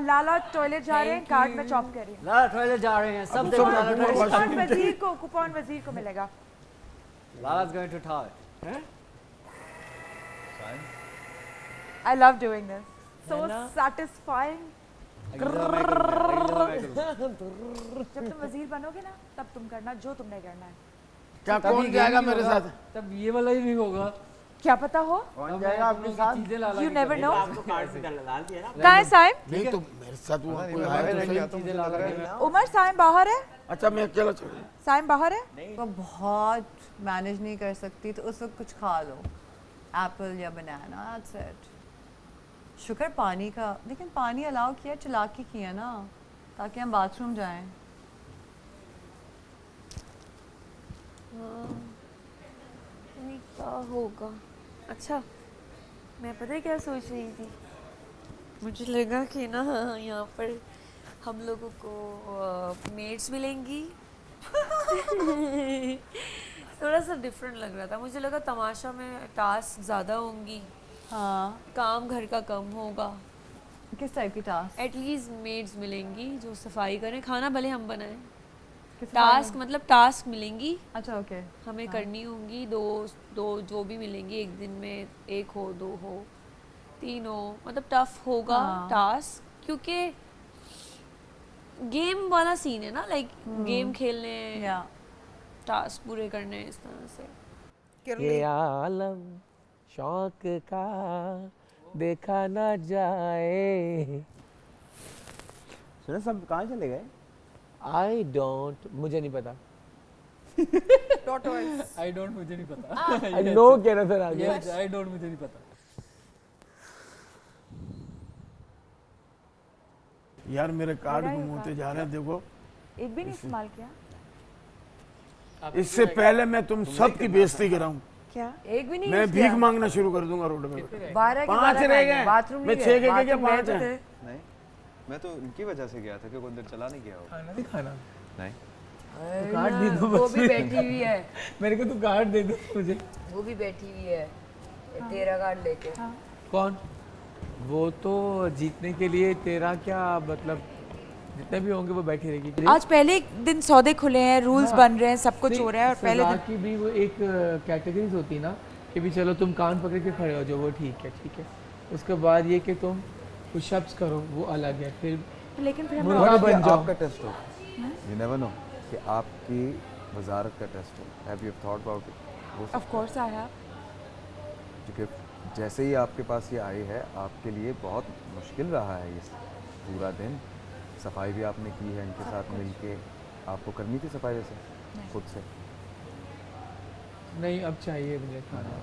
लाला टॉयलेट जा रहे हैं, कार्ड में चॉप कर रही हूँ।
लाला टॉयलेट जा रहे हैं सब देखो, लाला टॉयलेट।
कूपन वजीर को मिलेगा।
Lala's going to toilet.
I love doing this. So satisfying.
अगली दफा मैं करूंगा, अगली दफा मैं करूंगा।
जब तुम वजीर बनोगे ना तब तुम करना जो तुमने करना है।
क्या
तब
कौन
ये
जाएगा
गेम
मेरे
होगा,
साथ?
तब ये वाला ही नहीं होगा।
क्या पता हो?
कौन जाएगा आपके साथ?
चीजें लाला
You
की
never
करेंगे।
know.
आपको कार्ड भी डाल दिया ना।
कहाँ है साइम?
नहीं तो मेरे साथ वो कोई आया तो सही।
चीजें लाला की।
उमर साइम बाहर है?
अच्छा मैं अकेला चल रहा।
साइम बाहर है?
तो बहुत मैनेज नहीं कर सकती तो उस वक्त कुछ खा लो, एप्पल या बनाना, दैट्स इट। शुक्र पानी का, लेकिन पानी अलाउ किया, चालाकी किया ना ताकि हम बाथरूम जाएं।
क्या होगा? अच्छा मैं पता है क्या सोच रही थी,
मुझे लगा कि ना यहाँ पर हम लोगों को मेड्स मिलेंगी थोड़ा सा डिफरेंट लग रहा था। मुझे लगा तमाशा में टास्क ज़्यादा होंगी,
हाँ,
काम घर का कम होगा।
किस टाइप की टास्क?
एटलीस्ट मेड्स मिलेंगी जो सफाई करें, खाना भले हम बनाएं। टास्क मतलब टास्क मिलेंगी।
अच्छा, ओके।
हमें करनी होंगी दो जो भी मिलेंगी, एक दिन में 1 हो 2 हो 3 हो, मतलब टफ होगा टास्क, क्योंकि गेम वाला सीन है ना, लाइक गेम खेलने या टास्क पूरे करने इस तरह से।
ये आलम शौक का देखा ना जाए।
सुना सब कहाँ चले गए?
आई डोंट, मुझे नहीं पता।
आई डोंट मुझे नहीं पता।
आई नो कह रहा था आगे।
आई डोंट मुझे नहीं पता।
यार मेरे कार्ड गुम होते जा रहे हैं, देखो
एक भी नहीं इस्तेमाल किया।
इससे पहले मैं तुम सब की बेइज्जती कराऊं।
क्या?
एक भी नहीं?
मैं भीख मांगना शुरू कर दूंगा रोड पे। 5 रह गए,
बाथरूम
मैं 6 के क्या 5 है?
नहीं, मैं तो उनकी वजह से गया था कि अंदर चला नहीं गया हो।
खाना नहीं खाना।
नहीं,
तो कार्ड दे दो।
वो भी बैठी हुई है।
मेरे को तो कार्ड दे दो मुझे।
वो भी बैठी हुई है तेरा कार्ड लेके।
कौन? वो तो जीतने के लिए तेरा क्या मतलब, जितने भी होंगे वो बैठी रहेगी।
आज पहले दिन सौदे खुले हैं, रूल्स बन रहे हैं, सब कुछ हो रहा है, और पहले दिन
की भी वो एक कैटेगरीज होती है ना कि भी चलो तुम कान पकड़ के खड़े हो जाओ, वो ठीक है। उसके बाद ये कि तुम पुशअप्स करो, वो अलग है। फिर
लेकिन फिर
मुर्गा बन जाओ।
आपका टेस्ट हो, यू नेवर नो कि आपकी वजारत का टेस्ट हो। Have you thought about it?
Of course I have.
क्योंकि जैसे ही आपके पास ये आई है, आपके लिए बहुत मुश्किल रहा है ये पूरा दिन। सफाई भी आपने की है इनके साथ मिलके, आपको करनी थी सफाई वैसे खुद से?
नहीं, अब चाहिए मुझे खाना।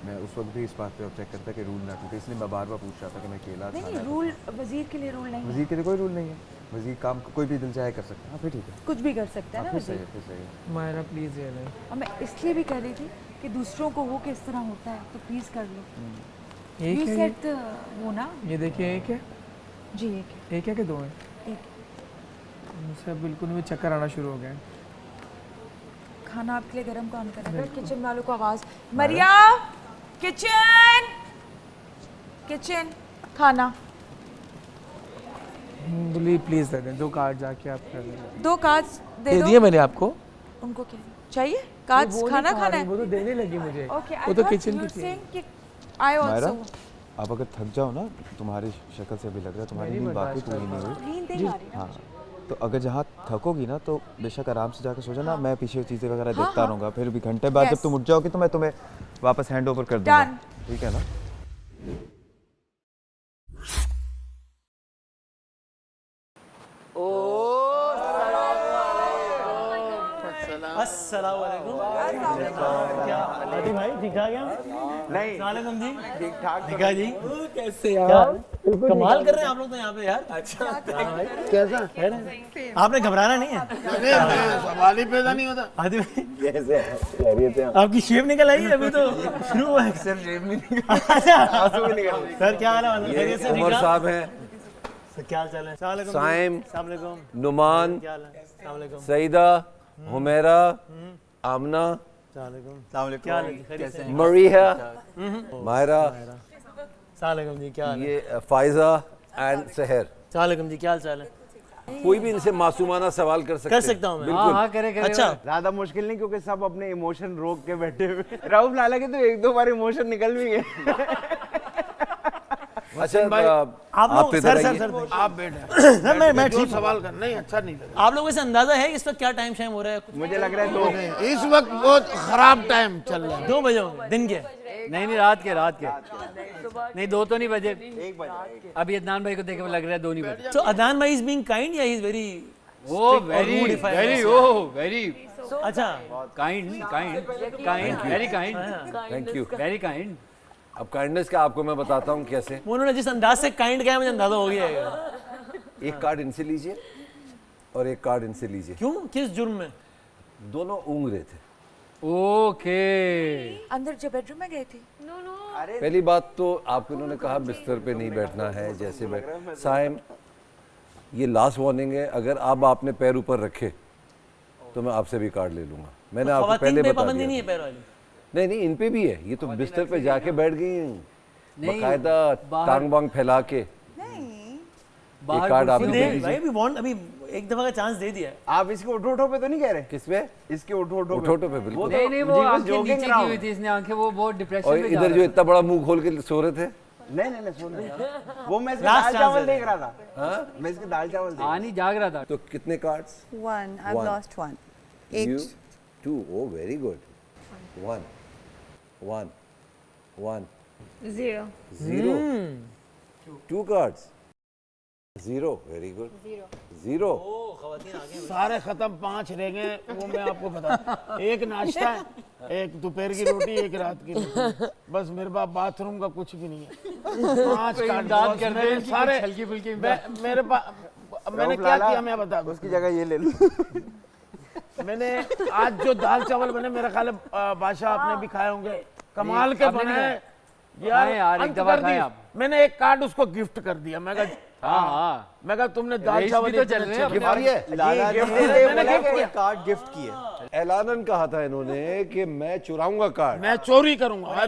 मैं उस वक्त भी इस बात पे ऑब्जेक्ट करता कि रूल ना टूटे, इसलिए मैं बार बार पूछ रहा था कि मैं अकेला था।
नहीं, रूल वजीर के लिए रूल नहीं है।
वजीर के लिए कोई रूल नहीं है, वजीर काम कोई भी दिल चाहे कर सकता है। हाँ फिर ठीक है,
कुछ भी कर सकता है ना
फिर सही
वजीर।
है, फिर सही है।
मायरा प्लीज ये ले।
और मैं इसलिए भी कह रही थी कि दूसरों को वो किस तरह होता है, तो प्लीज कर लो।
एक
You
है
said, वो ना
ये देखिए, एक है।
जी, एक है।
एक है कि 2 है?
एक।
मुझसे बिल्कुल में चक्कर आना शुरू हो गया।
खाना आपके लिए गरम कौन करेगा? किचन वालों को आवाज, मरिया किचन खाना।
प्लीज दे दें 2 कार्ड, जाके आप कर लेंगे।
2 कार्ड्स
दे दिए मैंने आपको।
उनको क्या चाहिए? कार्ड्स खाना खाना है?
वो तो देने लगी मुझे।
ओके,
वो तो किचन की थी।
आई
मायरा,
आल्सो।
आप अगर थक जाओ ना, तुम्हारी शक्ल से भी लग रहा है तुम्हारी नींद बाकी पूरी नहीं हुई।
नींद नहीं आ रही ना।
हाँ, तो अगर जहाँ थकोगी ना तो बेशक आराम से जाकर सो जाना। मैं पीछे चीज़ें वगैरह देखता रहूँगा, फिर भी घंटे बाद जब तुम उठ जाओगी तो मैं तुम्हें वापस हैंड ओवर कर दूँगा। ठीक है ना?
अस्सलाम वालेकुम। क्या आदि भाई ठीक ठाक है? नहीं वालेकुम जी, ठीक ठाक। ठीक है जी,
कैसे यार,
कमाल कर रहे हैं आप लोग तो यहाँ पे यार। अच्छा कैसा है? आपने घबराना नहीं है?
सवाल ही पैदा नहीं होता।
आदि भाई कैसे आपकी शेप निकल आई है? अभी तो शुरू हुआ है। सर शेप नहीं निकल। अच्छा सर क्या हाल है?
ये उमर साहब हैं,
क्या हाल है?
साइम,
अस्सलाम
नुमान,
क्या हाल है? अस्सलाम वालेकुम।
सईदा, हुमैरा, आमना,
क्या कैसे हैं?
मरिया, मायरा,
सलाम जी, क्या हाल है?
ये फाइजा एंड सहर।
सलाम जी, क्या हाल चाल है?
कोई भी इनसे मासूमाना सवाल कर
सकता हूँ मैं।
बिल्कुल।
हाँ करे
अच्छा,
ज्यादा मुश्किल नहीं, क्योंकि सब अपने इमोशन रोक के बैठे हुए। राउफ लाला के तो 1-2 बार इमोशन निकल भी गए।
अच्छा
आप लोग सर
आप बैठे
मैं ठीक
सवाल कर नहीं, अच्छा नहीं लगा।
आप लोगों से अंदाजा है इस वक्त क्या टाइम शाइम हो रहा है?
मुझे लग रहा है 2
इस वक्त बहुत खराब टाइम चल रहा है।
2 बजे होंगे दिन के?
नहीं रात के नहीं 2 तो नहीं बजे।
1 बजे।
अभी अदनान भाई को देख के लग रहा है 2 नहीं बजे।
So Adnan bhai is being kind या he is very
वेरी
अच्छा
kind very kind,
thank you,
very kind.
अब काइंडनेस का आपको मैं बताता हूँ कैसे।
उन्होंने जिस अंदाज से काइंड किया मुझे अंदाजा हो गया है।
एक कार्ड इनसे लीजिए और एक कार्ड इनसे लीजिए।
क्यों, किस जुर्म में?
दोनों ऊँग रहे थे।
ओके,
अंदर जो बेडरूम में गई थी?
पहली बात तो आपको इन्होंने कहा बिस्तर पे नहीं बैठना है, जैसे बैठ साइम, ये लास्ट वार्निंग है, अगर अब आपने पैर ऊपर रखे तो मैं आपसे भी कार्ड ले लूंगा। मैंने आपको पहले बता दिया।
नहीं है पैर वाली।
नहीं नहीं, इन पे भी है, ये तो बिस्तर पे जाके बैठ गई हैं बकायदा टांग बांग फैला के। ये कार्ड आपने दे दीजिए।
भाई अभी वांट, अभी एक दफा का चांस दे दिया।
आप इसके उठो पे तो नहीं कह रहे?
किस पे?
इसके उठो
पे बिल्कुल
नहीं नहीं, वो आंखें नीचे की हुई थी इसने, आंखें वो बहुत डिप्रेशन
और
में
इधर जो इतना बड़ा मुंह खोल के सो रहे थे।
नहीं सुन, वो मैं इसके दाल चावल देख रहा था। हाँ, मैं इसके दाल चावल देख।
नहीं जाग रहा था।
तो कितने cards?
1 I've lost 1
You 2 oh very good 1 1 1 0 2 cards 0 very good 0
सारे खत्म, 5 रह गए। वो मैं आपको बता, एक नाश्ता है, एक दोपहर की रोटी, एक रात की रोटी, बस मेरे पास बाथरूम का कुछ भी नहीं है। 5 कार्ड कर सारे हल्की फुल्की। मेरे पास मैंने क्या किया मैं बता दूं।
उसकी जगह ये ले लो।
मैंने आज जो दाल चावल बने, मेरा ख्याल है बादशाह आपने भी खाए होंगे, कमाल के बने यार।
एक दफा खाए आप।
मैंने एक कार्ड उसको गिफ्ट कर दिया। मैं कहा तुमने दाल चावल
तो चल रहे हैं।
कार्ड गिफ्ट किए।
ऐलानन कहा था इन्होंने कि मैं चुराऊंगा कार्ड,
मैं चोरी करूंगा
और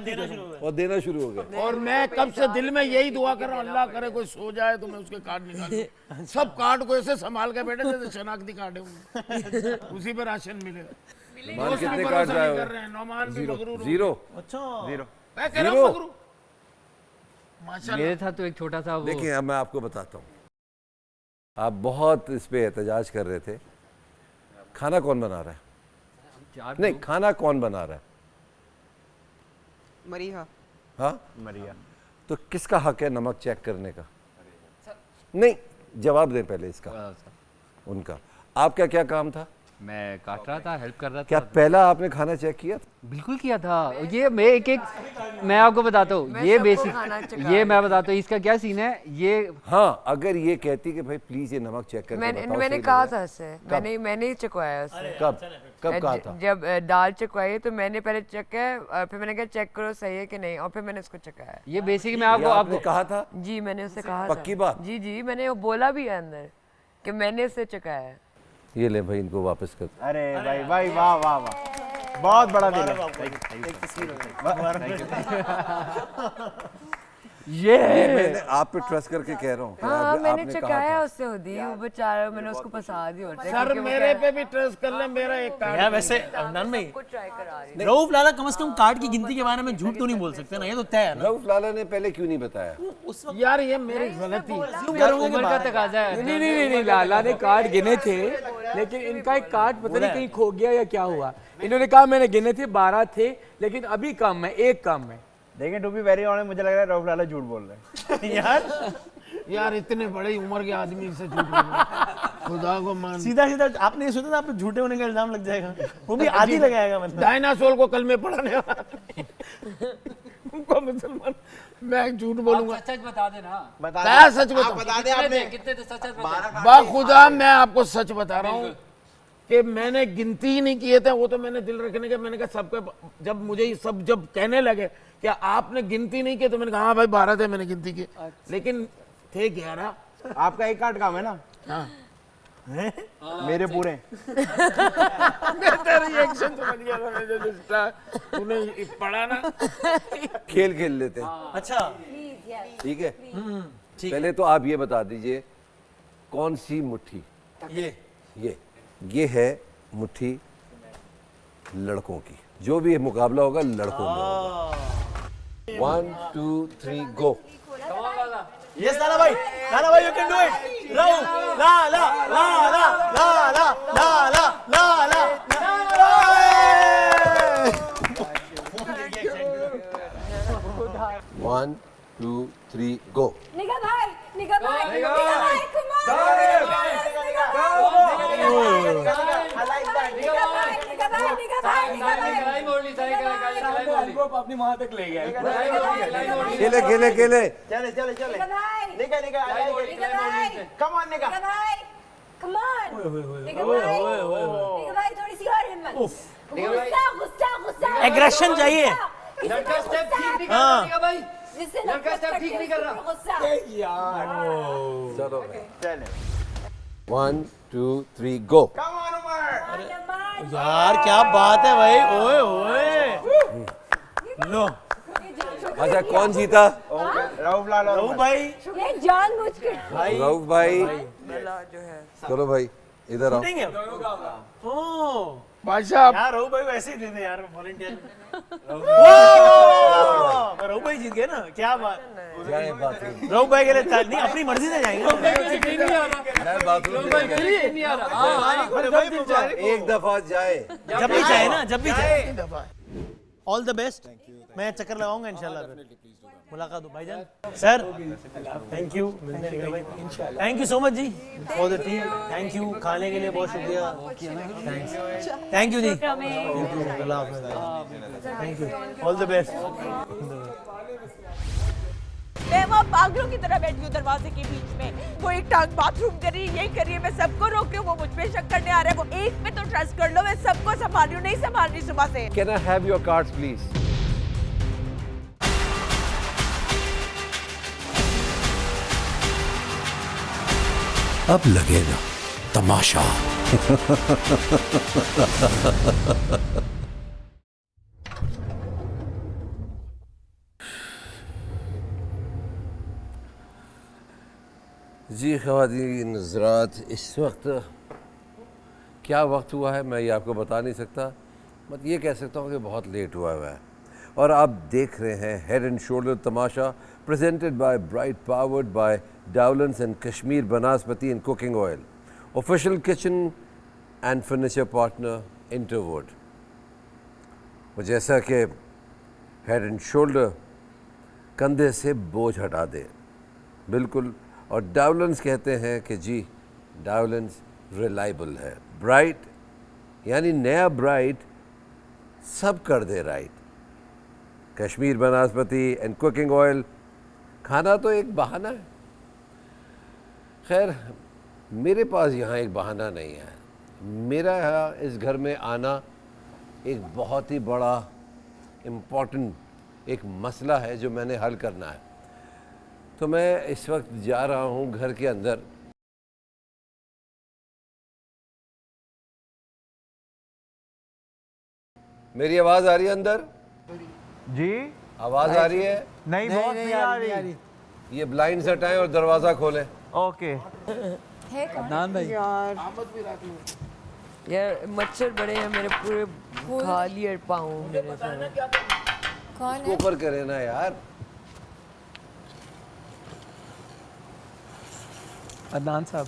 देना शुरू हो गए।
और मैं कब से दिल में यही दुआ कर रहा हूँ, अल्लाह करे कोई सो जाए तो मैं उसके कार्ड निकालूं। सब कार्ड को ऐसे संभाल के बैठे जैसे शनाख्ती कार्ड है, उसी पर राशन मिलेगा।
मान कितने कार्ड आए हुए?
नौमान भी मगरूर।
0
अच्छा
0
मैं कह रहा हूं मगरूर।
मेरे था तो एक छोटा सा वो।
देखिए अब मैं आपको बताता हूँ, आप बहुत इस पे एहतजाज कर रहे थे। खाना कौन बना रहा है? नहीं, खाना कौन बना रहा है?
मरिया।
हाँ मरिया। तो किसका हक है नमक चेक करने का? नहीं, जवाब दें पहले इसका। उनका। आपका क्या काम था?
मैं काट रहा था, हेल्प कर रहा था।
क्या पहला आपने खाना चेक किया?
बिल्कुल किया था। ये मैं एक मैं आपको बताता हूँ, ये बेसिक, ये मैं बताता हूँ इसका क्या सीन है। ये
हाँ, अगर ये कहती कि भाई प्लीज ये नमक चेक करके बताओ।
मैंने कहा था उससे, मैंने ही चखवाया उससे।
कब कहा था?
जब दाल चखवाई तो मैंने पहले चखा और फिर मैंने कहा चेक करो सही है कि नहीं, और फिर मैंने उसको चखाया।
ये बेसिक मैं आपको
कहा था।
जी मैंने उससे कहा।
पक्की बात?
जी मैंने बोला भी है अंदर कि मैंने उससे चखाया।
ये ले भाई, इनको वापस कर।
अरे भाई वाह वाह वाह, बहुत बड़ा दिल है।
ये मैंने आप पे ट्रस्ट करके कह रहा हूँ।
हाँ मैंने चखाया उससे होती वो बेचारा, मैंने उसको फंसा दिया।
सर मेरे पे भी ट्रस्ट कर ले, मेरा एक कार्ड।
यार वैसे अदनान भाई, रऊफ लाला कम से कम कार्ड की गिनती के बारे में झूठ तो नहीं बोल सकते ना, ये तो तय है ना।
रऊफ लाला ने पहले क्यों नहीं बताया?
यार ये मेरी गलती
उम्र का तकाजा है।
नहीं, लाला ने कार्ड गिने थे, लेकिन इनका एक कार्ड पता नहीं कहीं खो गया या क्या हुआ। इन्होंने कहा मैंने गिने थे 12 थे, लेकिन अभी कम है, एक कम है।
देखें टू बी वेरी ऑनेस्ट, मुझे लग रहा है रऊफ लाला झूठ बोल रहे हैं।
यार इतने बड़ी उम्र के आदमी से झूठ बोलना, खुदा को मान।
सीधा आपने ये सोचा था आप पे झूठे होने का इल्जाम लग जाएगा, वो भी आदि लगाएगा। मतलब
डायनासोर को कल में पढ़ाने उनको मुसलमान, मैं झूठ बोलूंगा।
सच बता देना।
क्या सच बता
दे आपने?
कितने तो सच बता।
बाखुदा मैं आपको सच बता रहा हूँ कि मैंने गिनती ही नहीं किए थे। वो तो मैंने दिल रखने के, मैंने कहा सबके, जब मुझे ये सब जब कहने लगे क्या आपने गिनती नहीं की, तो मैंने कहा हाँ भाई 12 थे, मैंने गिनती की। लेकिन थे 11।
आपका एक कार्ड काम है ना?
हाँ
मेरे पूरे।
रिएक्शन समझ गया था, तूने पढ़ा ना।
खेल खेल लेते हैं।
अच्छा
ठीक है, पहले तो आप ये बता दीजिए कौन सी मुट्ठी? ये है मुट्ठी लड़कों की। जो भी मुकाबला होगा लड़कों में होगा। 1 2 3 गो।
यस लाला भाई यू कैन डू इट। लाला
1 2 3 गो।
निगा भाई,
अपनी वहां तक ले गया।
खेले
चले
Come on. थोड़ी सी और हिम्मत। गुस्सा
एग्रेशन चाहिए।
लड़का स्टेप ठीक नहीं कर
हाँ।
रहा भाई,
जिससे
लड़का स्टेप ठीक नहीं कर रहा।
चलो वन टू थ्री गो।
यार क्या बात है भाई, ओए ओए लो
अच्छा कौन जीता?
रऊफ भाई,
ये जानबूझ के
रऊफ भाई।
जो है
चलो भाई इधर आओ।
शूटिंग है ओ
बादशाह
यार रऊफ भाई वैसे ही दे दे यार वॉलंटियर। रऊफ भाई जीत गए ना, क्या बात।
जाए बाथरूम।
रऊफ भाई के लिए नहीं अपनी मर्जी से जाएंगे।
मैं बाथरूम
नहीं आ रहा।
एक दफा जाए।
जब भी चाहे ना, जब भी चाहे। All the best. मैं चक्कर लगाऊंगा इंशाल्लाह, मुलाकात हो भाईजान। Sir thank you, thank you so much जी for the team, thank you खाने के लिए बहुत शुक्रिया, थैंक यू जी, thank you, all the best.
मैं वहाँ पागलों की तरह बैठी हूँ दरवाजे के बीच में, वो एक टांग बाथरूम कर रही है, यही कर रही है, मैं सबको रोक रही हूँ, वो मुझ पे शक करने आ रहा है, वो एक पे तो ट्रस्ट कर लो, मैं सबको संभाल रही हूँ, नहीं संभाल रही सुबह से।
Can I have your cards please?
अब लगेगा तमाशा।
जी ख़वातीन हज़रात, इस वक्त क्या वक्त हुआ है मैं ये आपको बता नहीं सकता, मत ये कह सकता हूँ कि बहुत लेट हुआ है। और आप देख रहे हैं हेड एंड शोल्डर तमाशा presented by Brite powered by Dawlance and Kashmir Banaspati and cooking oil, official kitchen and furniture partner Interwood. वो जैसा कि हेड एंड शोल्डर कंधे से बोझ हटा दे, बिल्कुल। और डाउलेंस कहते हैं कि जी डाउलेंस रिलायबल है, ब्राइट यानी नया ब्राइट सब कर दे right. Kashmir Banaspati and cooking oil, खाना तो एक बहाना है। खैर मेरे पास यहाँ एक बहाना नहीं है, मेरा यहाँ इस घर में आना एक बहुत ही बड़ा इम्पॉर्टेंट एक मसला है जो मैंने हल करना है। तो मैं इस वक्त जा रहा हूँ घर के अंदर। मेरी आवाज़ आ रही है अंदर?
जी
आवाज़ आ रही है?
नहीं, बहुत नहीं आ रही।
ये ब्लाइंड्स हटाएं और दरवाज़ा खोलें।
ओके।
अदनान भाई यार मच्छर बड़े हैं मेरे, पूरे खा लिए पाऊँ मेरे सारे।
कौन
इसको ऊपर करें ना यार।
अदनान साहब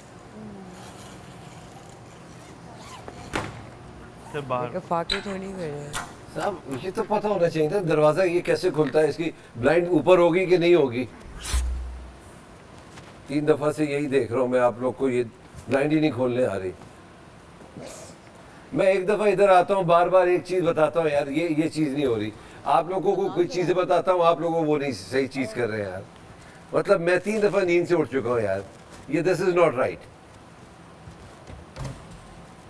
फाके थोड़ी नहीं कर रहे
साहब, मुझे तो पता होना चाहिए था दरवाज़ा ये कैसे खुलता है, इसकी ब्लाइंड ऊपर होगी कि नहीं होगी। 3 दफ़ा से यही देख रहा हूँ मैं आप लोग को, ये ब्लाइंड ही नहीं खोलने आ रही। मैं एक दफ़ा इधर आता हूँ, बार बार एक चीज़ बताता हूँ यार, ये चीज़ नहीं हो रही। आप लोगों को कुछ चीज़ें बताता हूँ, आप लोगों वो नहीं सही चीज़ कर रहे हैं यार। मतलब मैं 3 दफ़ा नींद से उठ चुका हूँ यार, ये दिस इज़ नॉट राइट।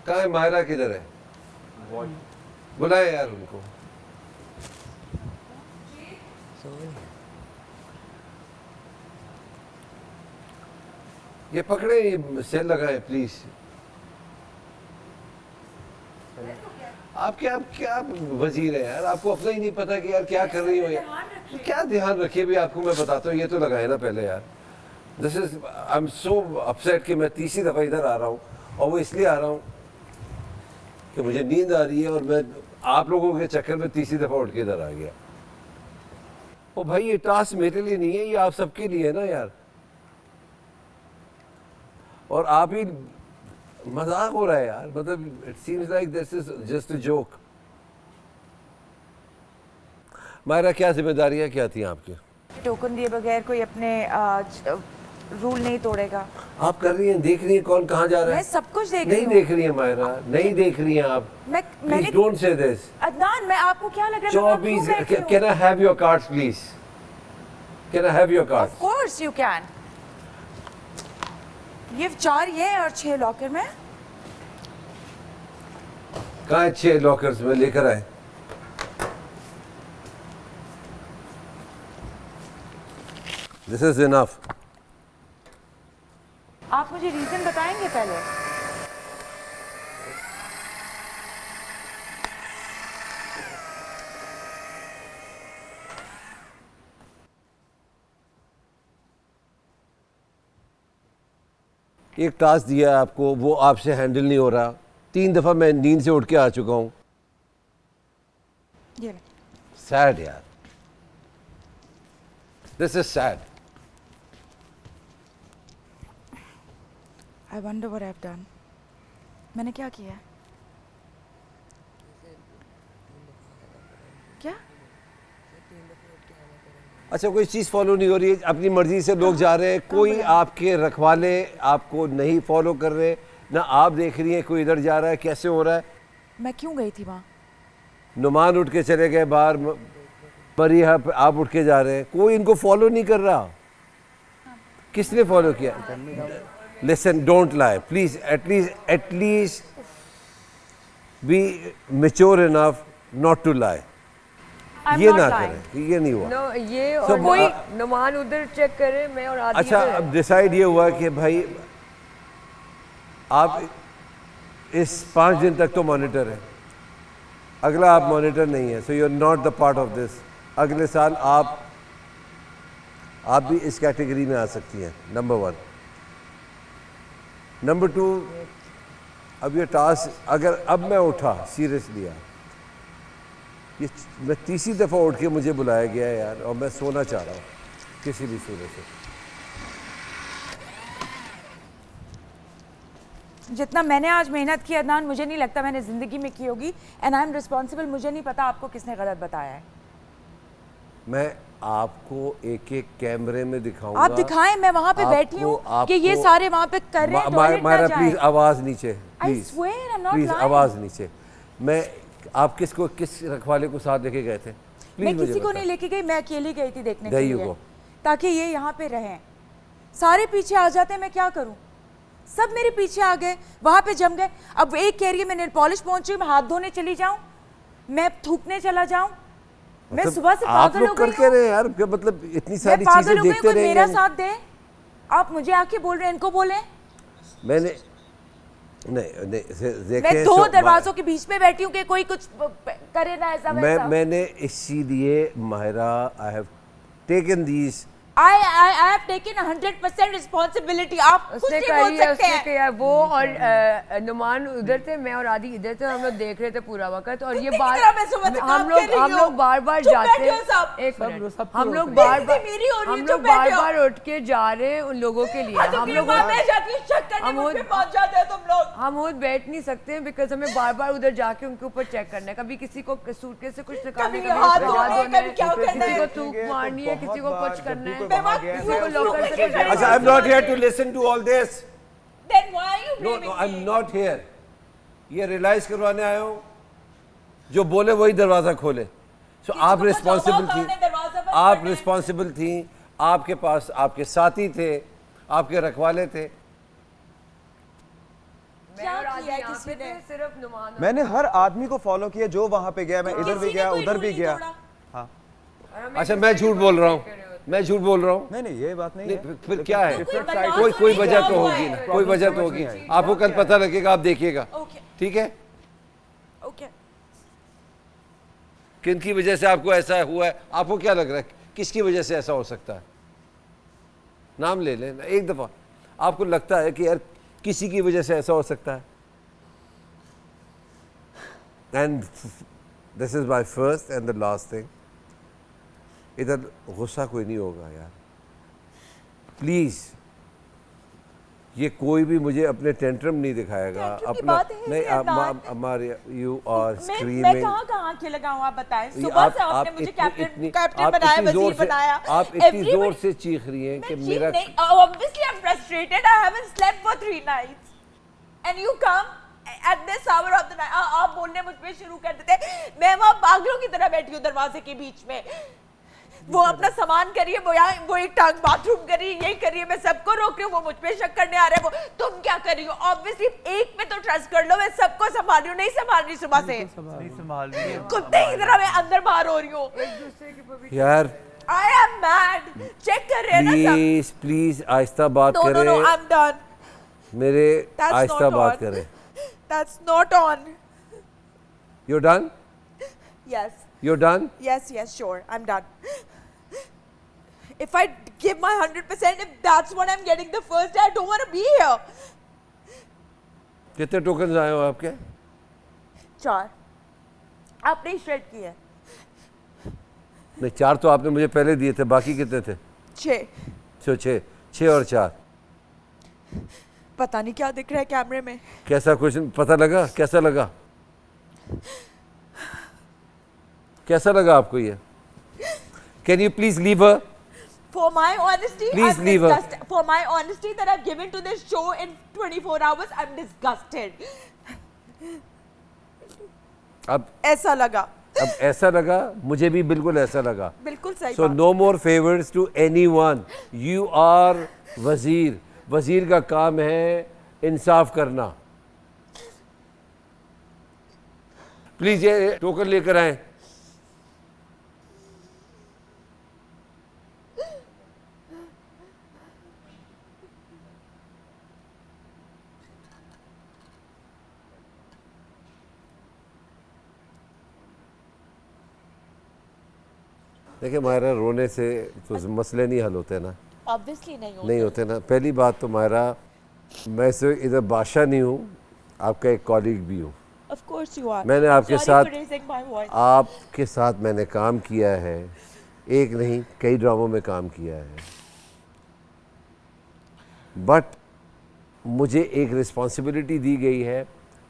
कहाँ है मायरा, किधर है? बुलाए यार उनको। ये पकड़े, ये सेल लगाए प्लीज। आप क्या वजीर है यार, आपको अपना ही नहीं पता कि यार क्या कर रही हो यार। क्या ध्यान रखिए भी आपको मैं बताता हूँ, ये तो लगाए ना पहले यार। This is I am so upset कि मैं तीसरी दफ़ा इधर आ रहा हूँ, और वो इसलिए आ रहा हूँ कि मुझे नींद आ रही है और मैं आप लोगों के चक्कर में तीसरी दफ़ा उठ के इधर आ गया। ओ भाई ये टास्क मेरे लिए नहीं है, ये आप सबके लिए है ना यार। और आप ही मजाक हो रहा है यार, मतलब it seems like this is just a joke. Myra क्या जिम्मेदारियां क्या थी आपकी?
टोकन दिए बगैर कोई अपने रूल नहीं तोड़ेगा।
आप कर रही हैं, देख रही हैं कौन कहाँ जा रहा है?
मैं सब कुछ देख रही
नहीं
हूँ।
देख रही हैं मायरा, नहीं देख रही हैं आप।
मैंने
डोंट से दिस।
अदनान, मैं आपको क्या लग रहा है?
24 can I have your cards please? Can I have your cards?
Of course you can. ये 4 ये है और 6 लॉकर में।
कहाँ है 6 लॉकर्स में? लेकर आए। This is enough.
आप मुझे रीजन बताएंगे पहले?
एक टास्क दिया है आपको, वो आपसे हैंडल नहीं हो रहा। 3 दफ़ा मैं नींद से उठ के आ चुका हूँ। सैड यार, this is sad.
I wonder what I've done. मैंने क्या किया? क्या?
अच्छा, कोई चीज़ फॉलो नहीं हो रही है, अपनी मर्जी से लोग जा रहे हैं, कोई आपके रखवाले आपको नहीं फॉलो कर रहे, ना आप देख रही हैं कोई इधर जा रहा है, कैसे हो रहा है?
मैं क्यों गई थी वहाँ?
नुमान उठ के चले गए बाहर, परी आप उठ के जा रहे हैं, कोई इनको फॉलो नहीं कर रहा। किसने फॉलो किया? Listen, don't lie please, at least be mature enough not to lie. ये ना करें, ये नहीं हुआ।
नो, ये और कोई नुमान उधर चेक करे, मैं और आदि।
अच्छा, अब डिसाइड ये हुआ कि भाई आप इस 5 दिन तक तो मॉनिटर है, अगला आप मॉनिटर नहीं है, so you are not the part of this. अगले साल आप भी इस कैटेगरी में आ सकती हैं, नंबर 1। नंबर 2, अब ये टास्क अगर अब मैं उठा सीरियसली यार, ये मैं तीसरी दफ़ा उठ के मुझे बुलाया गया है यार, और मैं सोना चाह रहा हूँ किसी भी सूरत से।
जितना मैंने आज मेहनत की अदनान, मुझे नहीं लगता मैंने जिंदगी में की होगी। And I am responsible. मुझे नहीं पता आपको किसने गलत बताया है।
मैं आपको एक एक कैमरे में दिखाऊंगा।
आप दिखाएं, मैं वहाँ पे बैठी हूँ कि ये सारे वहाँ पे कर रहे हैं।
मायरा प्लीज आवाज नीचे, प्लीज आवाज नीचे। मैं आप किस रखवाले को साथ लेके गए थे?
मैं किसी को नहीं लेके गई, मैं अकेली गई थी देखने के लिए, ताकि ये यहाँ पे रहें। सारे पीछे आ जाते, मैं क्या करूँ? सब मेरे पीछे आ गए, वहाँ पे जम गए। अब एक कह रही है मैं नेल पॉलिश पहुंची, मैं हाथ धोने चली जाऊँ, मैं थूकने चला जाऊँ। मैं सुबह से पागल हो गई हूँ
यार, मतलब इतनी सारी चीजें देखते रहे।
मेरा साथ दे। आप मुझे आके बोल रहे हैं, इनको बोले।
मैंने नहीं,
मैं 2 दरवाजों के बीच में बैठी हूँ कि कोई कुछ करे ना ऐसा वैसा।
मैंने इसीलिए Mahira, I have taken these,
I have taken 100% responsibility. आप कुछ नहीं बोल सकते हैं।
यार वो और नुमान उधर थे, मैं और आदि इधर थे, हम लोग देख रहे थे पूरा वक्त। और ये हम लोग बार जाते हैं, हम लोग बार उठ के जा रहे हैं उन लोगों के लिए। हम खुद बैठ नहीं सकते हैं, बिकॉज हमें बार उधर जाके उनके ऊपर चेक करना है। कभी किसी को सूटकेस से कुछ निकालने, किसी को थूक मारनी है, किसी को कुछ करना है।
अच्छा, I'm not here to listen to all this.
Then why are you blaming me?
No, I'm not here. ये रियलाइज करवाने आया हूँ, जो बोले वही दरवाजा खोले। So आप रिस्पॉन्सिबल थी, आप रिस्पॉन्सिबल थी, आपके पास आपके साथी थे, आपके रखवाले थे।
मैंने हर आदमी को फॉलो किया जो वहां पे गया। मैं इधर भी गया, उधर भी गया। हाँ,
अच्छा, मैं झूठ बोल रहा हूँ, मैं झूठ बोल रहा हूँ?
नहीं, ये बात नहीं है।
फिर क्या है? कोई वजह तो होगी ना, कोई वजह तो होगी। आपको कल पता लगेगा, आप देखिएगा, ठीक है? किन की वजह से आपको ऐसा हुआ है? आपको क्या लग रहा है किसकी वजह से ऐसा हो सकता है? नाम ले लेना एक दफा। आपको लगता है कि यार किसी की वजह से ऐसा हो सकता है? And this is my first and the last thing, इधर गुस्सा कोई नहीं होगा यार, प्लीज। ये कोई भी मुझे अपने टेंट्रम नहीं दिखाएगा अपना। नहीं, यू आर स्क्रीमिंग।
मैं कहाँ आंखें लगाऊं? आप बताएं। सुबह से आपने मुझे कैप्टन बनाया, वजीर बनाया।
आप इतनी जोर से चीख रही हैं कि मेरा
obviously I'm frustrated. I haven't slept for 3 nights and you come at this hour of the night. आप बोलने मुझ पे शुरू कर देते। मैं वहाँ पागलों की तरह बैठी हूँ दरवाजे के बीच में। वो अपना सामान करिए, वो एक टांग बाथरूम करिए, ये करिए, मैं सबको रोक रही हूँ, वो मुझ पे शक करने आ रहे हैं। वो तुम क्या कर रही हो? ऑब्वियसली एक पे तो ट्रस्ट कर लो, मैं सबको संभाल रही हूँ। नहीं संभाल रही सुबह से, कुत्ते की तरह मैं अंदर बाहर हो रही हूँ।
यार
I am mad. Check कर रहे हैं ना सब.
प्लीज प्लीज आहिस्ता बात
No,
करें.
no, no, I'm done.
मेरे
That's
आहिस्ता
not
बात
on.
करें.
That's not on.
You're done?
Yes.
You're done?
Yes, yes, sure. I'm done. If I give my 100%, if that's what I'm getting the first day, I don't want to be here.
कितने token आए हो आपके?
4. आपने straight किया.
नहीं 4 तो आपने मुझे पहले दिए थे, बाकी कितने थे?
6.
6 और 4.
पता नहीं क्या दिख रहा है कैमरे में.
कैसा क्वेश्चन पता लगा? कैसा लगा? कैसा लगा आपको ये? Can you please leave her?
For my honesty,
Please
I'm
leave her.
disgusted. For my honesty that I've given to this show in 24 hours, I'm disgusted.
अब
ऐसा लगा.
अब ऐसा लगा, मुझे भी बिल्कुल ऐसा लगा.
बिल्कुल सही
So
बात.
no more favors to anyone. You are वजीर. वजीर का काम है इंसाफ करना. प्लीज ये टोकन लेकर आए. देखिए मायरा, रोने से तो मसले नहीं हल होते ना.
Obviously
नहीं होते ना. पहली बात तो मायरा, मैं सिर्फ इधर बादशाह नहीं हूँ, आपका एक कॉलीग भी हूँ.
Of course you are.
मैंने आपके
Sorry
साथ
for raising my voice.
आपके साथ मैंने काम किया है. एक नहीं, कई ड्रामों में काम किया है. बट मुझे एक रिस्पॉन्सिबिलिटी दी गई है.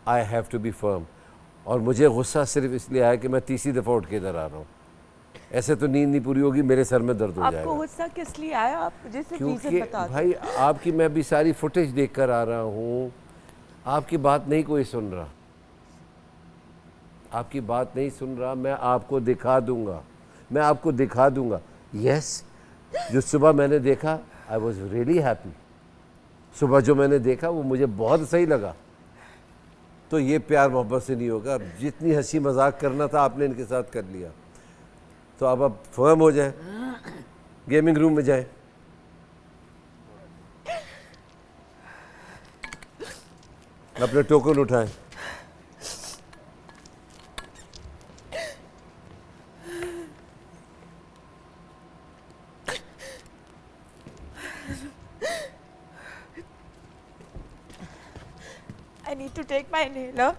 I have to be firm. और मुझे गुस्सा सिर्फ इसलिए आया कि मैं तीसरी दफ़ा उठ के इधर आ रहा हूँ. ऐसे तो नींद नहीं पूरी होगी, मेरे सर में दर्द हो जाएगा.
आपको गुस्सा किस लिए आया? आप मुझे सिर्फ
क्योंकि
रीजन बता दो.
भाई आपकी मैं भी सारी फुटेज देख कर आ रहा हूँ. आपकी बात नहीं कोई सुन रहा. आपकी बात नहीं सुन रहा. मैं आपको दिखा दूंगा. मैं आपको दिखा दूंगा. यस, जो सुबह मैंने देखा, आई वॉज रियली हैप्पी. सुबह जो मैंने देखा वो मुझे बहुत सही लगा. तो ये प्यार मोहब्बत से नहीं होगा. जितनी हंसी मजाक करना था आपने इनके साथ कर लिया. तो अब फर्म हो जाए, गेमिंग रूम में जाए. अपने टोकन उठाएं.
I need to take my inhaler.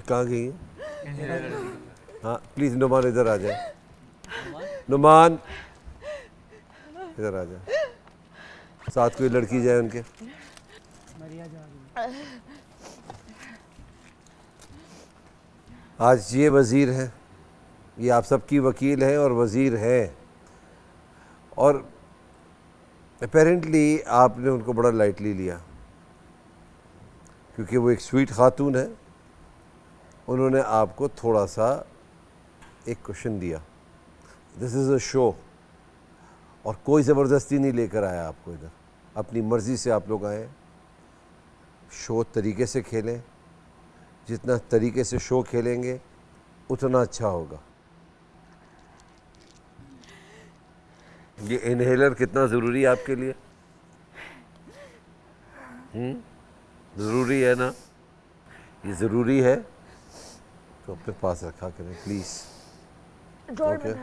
कहाँ गई है? हाँ प्लीज नुमान इधर आ जाए. नुमान इधर आ जाए. साथ कोई लड़की जाए उनके. आज ये वज़ीर हैं, ये आप सबकी वकील हैं और वज़ीर हैं. और अपेरेंटली आपने उनको बड़ा लाइटली लिया क्योंकि वो एक स्वीट खातून है. उन्होंने आपको थोड़ा सा एक क्वेश्चन दिया. दिस इज़ अ शो और कोई ज़बरदस्ती नहीं लेकर आया आपको इधर. अपनी मर्ज़ी से आप लोग आए. शो तरीके से खेलें. जितना तरीके से शो खेलेंगे उतना अच्छा होगा. ये इनहेलर कितना ज़रूरी है आपके लिए? ज़रूरी है ना? ये ज़रूरी है तो अपने पास रखा करें please.
Okay.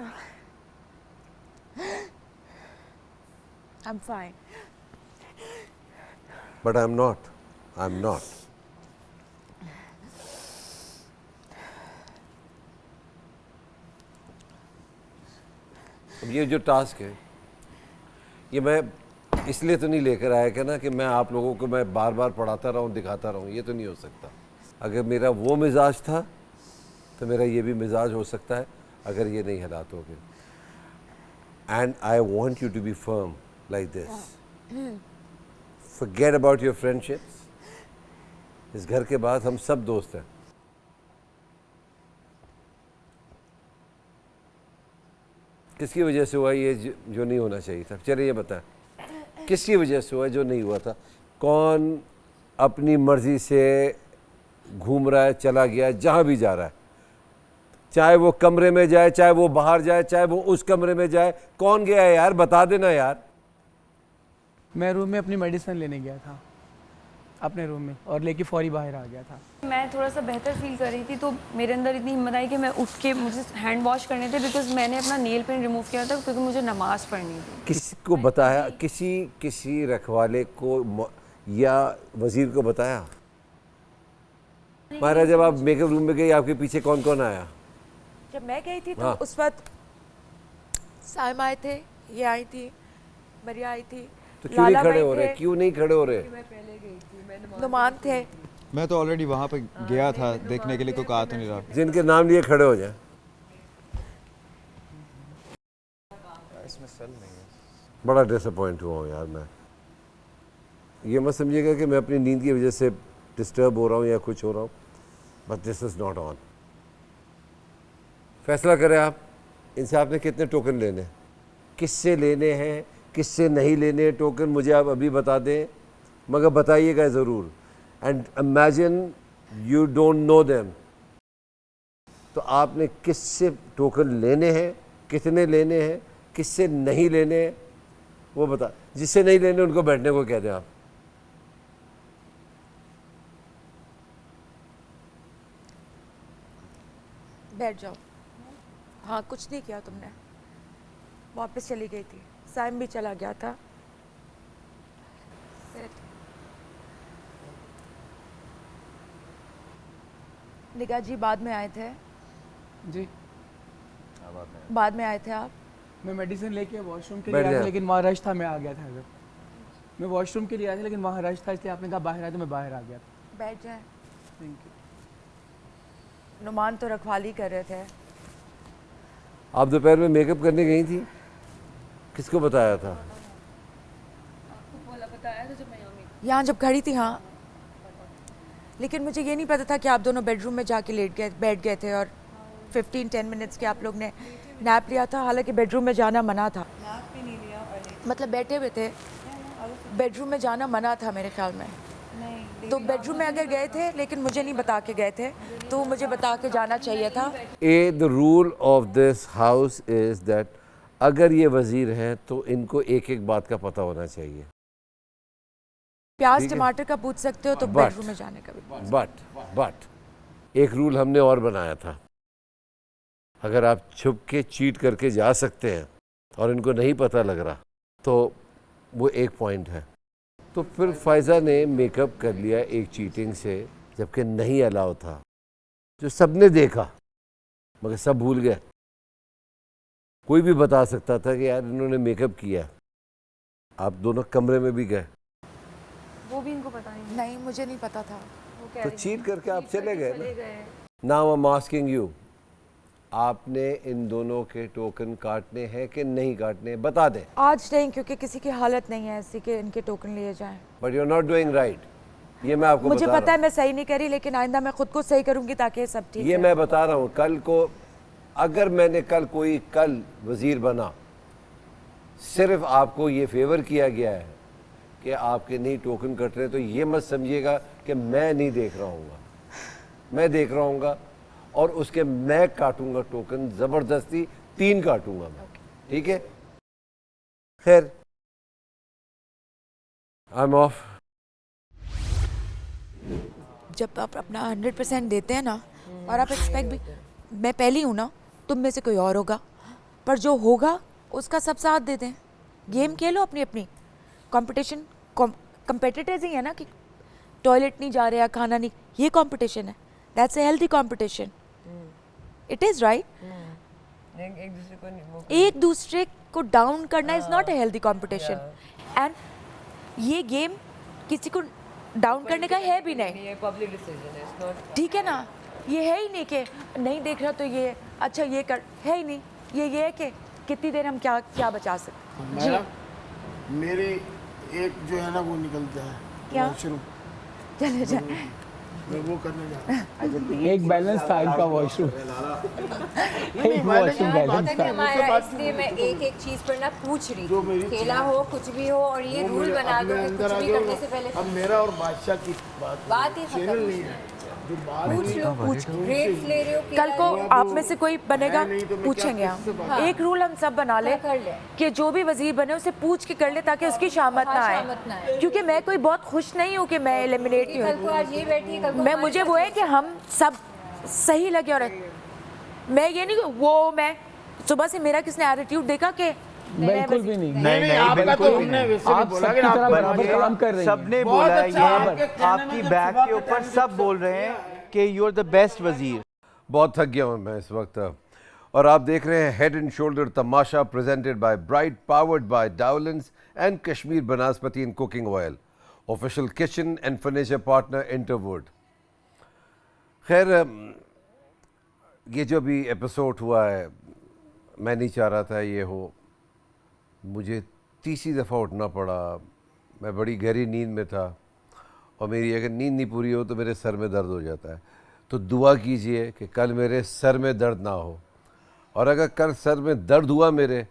I'm fine.
But I'm not. I'm not. अब ये जो टास्क है ये मैं इसलिए तो नहीं लेकर आया कि ना कि मैं आप लोगों को मैं बार बार पढ़ाता रहूं, दिखाता रहूं. ये तो नहीं हो सकता. अगर मेरा वो मिजाज था तो मेरा ये भी मिजाज हो सकता है अगर ये नहीं हालात हो गए. And I want you to be firm like this. Forget about your friendships. इस घर के बाद हम सब दोस्त हैं. किसकी वजह से हुआ ये जो नहीं होना चाहिए था? चलिए ये बताएं किसकी वजह से हुआ जो नहीं हुआ था? कौन अपनी मर्जी से घूम रहा है, चला गया, जहाँ भी जा रहा है, चाहे वो कमरे में जाए, चाहे वो बाहर जाए, चाहे वो उस कमरे में जाए, कौन गया है यार, बता देना यार।
मैं रूम में अपनी मेडिसिन लेने गया था, अपने रूम में, और लेके फौरी बाहर आ गया था।
मैं थोड़ा सा बेहतर फील कर रही थी तो मेरे अंदर इतनी हिम्मत आई कि मैं उठ के, मुझे हैंड वॉश करने थे बिकॉज मैंने अपना नेल पेंट रिमूव किया था क्योंकि मुझे नमाज पढ़नी थी।
किसी को बताया, किसी रखवाले को या वजीर को बताया? महाराज जब आप मेकअप रूम में गई, आपके पीछे कौन कौन आया?
जब मैं गई थी तो
हाँ।
उस वक्त साइम आए थे, ये आई थी, मरिया आई थी,
तो क्यों नहीं खड़े हो रहे? क्यों नहीं खड़े हो रहे?
नुमान थे।
मैं तो ऑलरेडी वहाँ पे गया था देखने के लिए, कोई कहा तो नहीं रहा।
जिनके नाम लिए खड़े हो जाए।
इसमें सेल नहीं है।
बड़ा डिसअपॉइंट हुआ हूँ यार मैं। ये मत समझिएगा कि मैं अपनी नींद की वजह से डिस्टर्ब हो रहा हूँ या कुछ हो रहा हूँ, but this is not on. फैसला करें आप, इनसे आपने कितने टोकन लेने, किससे लेने हैं, किससे नहीं लेने टोकन, मुझे आप अभी बता दें, मगर बताइएगा ज़रूर। And imagine you don't know them, तो आपने किससे टोकन लेने हैं, कितने लेने हैं, किससे नहीं लेने हैं, वो बता। जिससे नहीं लेने उनको बैठने को कह दें आप।
बैठ जाओ। हाँ, कुछ नहीं किया तुमने, वापस चली गई थी, साइम भी चला गया था। निगाह जी बाद में आए थे
जी,
बाद में आए थे आप।
मैं मेडिसिन लेके वॉशरूम के लिए आया था, लेकिन वहाँ रश था, मैं आ गया था। अगर मैं वॉशरूम के लिए आया था लेकिन वहाँ रश था, इसलिए आपने कहा बाहर आया तो मैं बाहर आ गया था।
बैठ जाए।
Thank you.
नुमान तो रखवाली कर रहे थे।
आप दोपहर में मेकअप करने गई थी, किसको बताया था?
आपको बोला, बताया था जब मैं
यहाँ जब खड़ी थी। हाँ, लेकिन मुझे ये नहीं पता था कि आप दोनों बेडरूम में जाके बैठ गए थे और 15-10 मिनट्स के आप लोग ने नैप लिया था, हालांकि बेडरूम में जाना मना था।
नैप भी नहीं लिया,
मतलब बैठे हुए थे, बेडरूम में जाना मना था मेरे ख्याल में। तो बेडरूम में अगर गए थे, लेकिन मुझे नहीं बता के गए थे, तो मुझे बता के जाना चाहिए था।
The rule of this house is that अगर ये वजीर हैं तो इनको एक एक बात का पता होना चाहिए।
प्याज टमाटर का पूछ सकते हो तो बेडरूम में जाने का भी।
बट एक रूल हमने और बनाया था, अगर आप छुप के चीट करके जा सकते हैं और इनको नहीं पता लग रहा तो वो एक पॉइंट है। तो फिर फायजा ने मेकअप कर लिया एक चीटिंग से, जबकि नहीं अलाउ था, जो सबने देखा मगर सब भूल गए। कोई भी बता सकता था कि यार इन्होंने मेकअप किया। आप दोनों कमरे में भी गए,
वो भी इनको पता
नहीं, मुझे नहीं पता था।
तो चीट करके आप चले गए। Now I am asking you, आपने इन दोनों के टोकन काटने हैं कि नहीं काटने, बता दें।
आज नहीं, क्योंकि किसी की हालत नहीं है ऐसी कि इनके टोकन लिए जाएं।
But you are not doing right, ये मैं आपको
मुझे
बता
पता है मैं सही नहीं करी, लेकिन आइंदा मैं खुद को सही करूंगी ताकि सब ठीक
ये मैं बता रहा हूँ। कल को अगर मैंने कल वजीर बना, सिर्फ आपको ये फेवर किया गया है कि आपके नहीं टोकन कट रहे, तो ये मत समझिएगा कि मैं नहीं देख रहा हूँगा, मैं देख रहा हूँगा और उसके मैं काटूंगा टोकन, ज़बरदस्ती 3 काटूंगा मैं, ठीक है? खैर, आई एम ऑफ।
जब आप अपना 100% देते हैं ना, और आप एक्सपेक्ट भी, मैं पहली हूँ ना, तुम में से कोई और होगा, पर जो होगा उसका सब साथ दे दें। गेम खेलो अपनी अपनी, कंपटीशन कंपेटिटर्स ही है ना, कि टॉयलेट नहीं जा रहे या खाना नहीं, ये कंपटीशन है। That's a healthy competition, it is right. एक दूसरे को डाउन करना is not a healthy competition, and ये गेम किसी को डाउन करने का है भी नहीं।
ये पब्लिक डिसीजन है, इट्स नॉट,
ठीक है ना? ये है ही नहीं कि नहीं देख रहा तो ये अच्छा ये कर, है ही नहीं। ये है कि कितनी देर हम क्या बचा सकते जी।
मेरे एक जो है ना वो निकलता है
क्या?
वॉशरूम।
चले जाए।
मैं वो करने जा रहा हूँ।
एक बैलेंस था इनका वॉशरूम, एक वॉशरूम बैलेंस था।
इसलिए मैं एक एक चीज पर ना पूछ रही थी, खेला हो कुछ भी हो, और ये रूल बना दो कि कुछ भी करने से पहले
अब मेरा और बादशाह की
बात ही खत्म
नहीं है।
पूछ लो, ग्रेड्स ले रहे हो,
कल को आप में से कोई बनेगा, पूछेंगे हम। एक रूल हम सब बना ले कि जो भी वजीर बने उसे पूछ के कर ले, ताकि उसकी शामत ना आए, क्योंकि मैं कोई बहुत खुश नहीं हूँ कि मैं एलिमिनेट हूँ। मैं मुझे वो है कि हम सब सही लगे, और मैं ये नहीं वो मैं सुबह से मेरा किसने एटीट्यूड देखा कि
बिल्कुल भी नहीं।
नहीं आपका तो हमने वैसे नहीं बोला कि आप
बराबर काम कर रहे हैं।
सबने बोला है, ये आपकी बैक के ऊपर सब बोल रहे हैं कि यू आर द बेस्ट वजीर।
बहुत थक गया हूँ मैं इस वक्त, और आप देख रहे हैं हेड एंड शोल्डर तमाशा presented by Brite, powered by Dawlance and Kashmir Banaspati in cooking oil, official kitchen and furniture partner Interwood. खैर, ये जो भी एपिसोड हुआ है, मैं नहीं चाह रहा था ये हो, मुझे तीसरी दफ़ा उठना पड़ा, मैं बड़ी गहरी नींद में था, और मेरी अगर नींद नहीं पूरी हो तो मेरे सर में दर्द हो जाता है। तो दुआ कीजिए कि कल मेरे सर में दर्द ना हो, और अगर कल सर में दर्द हुआ मेरे,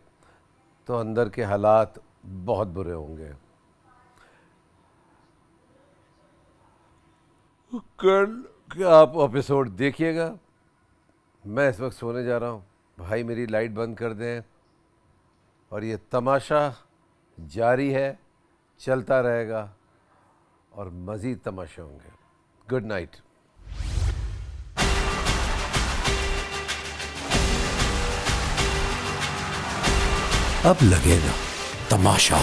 तो अंदर के हालात बहुत बुरे होंगे। कल क्या आप एपिसोड देखिएगा। मैं इस वक्त सोने जा रहा हूँ, भाई मेरी लाइट बंद कर दें, और ये तमाशा जारी है, चलता रहेगा, और मज़ीद तमाशे होंगे। Good night.
अब लगेगा तमाशा।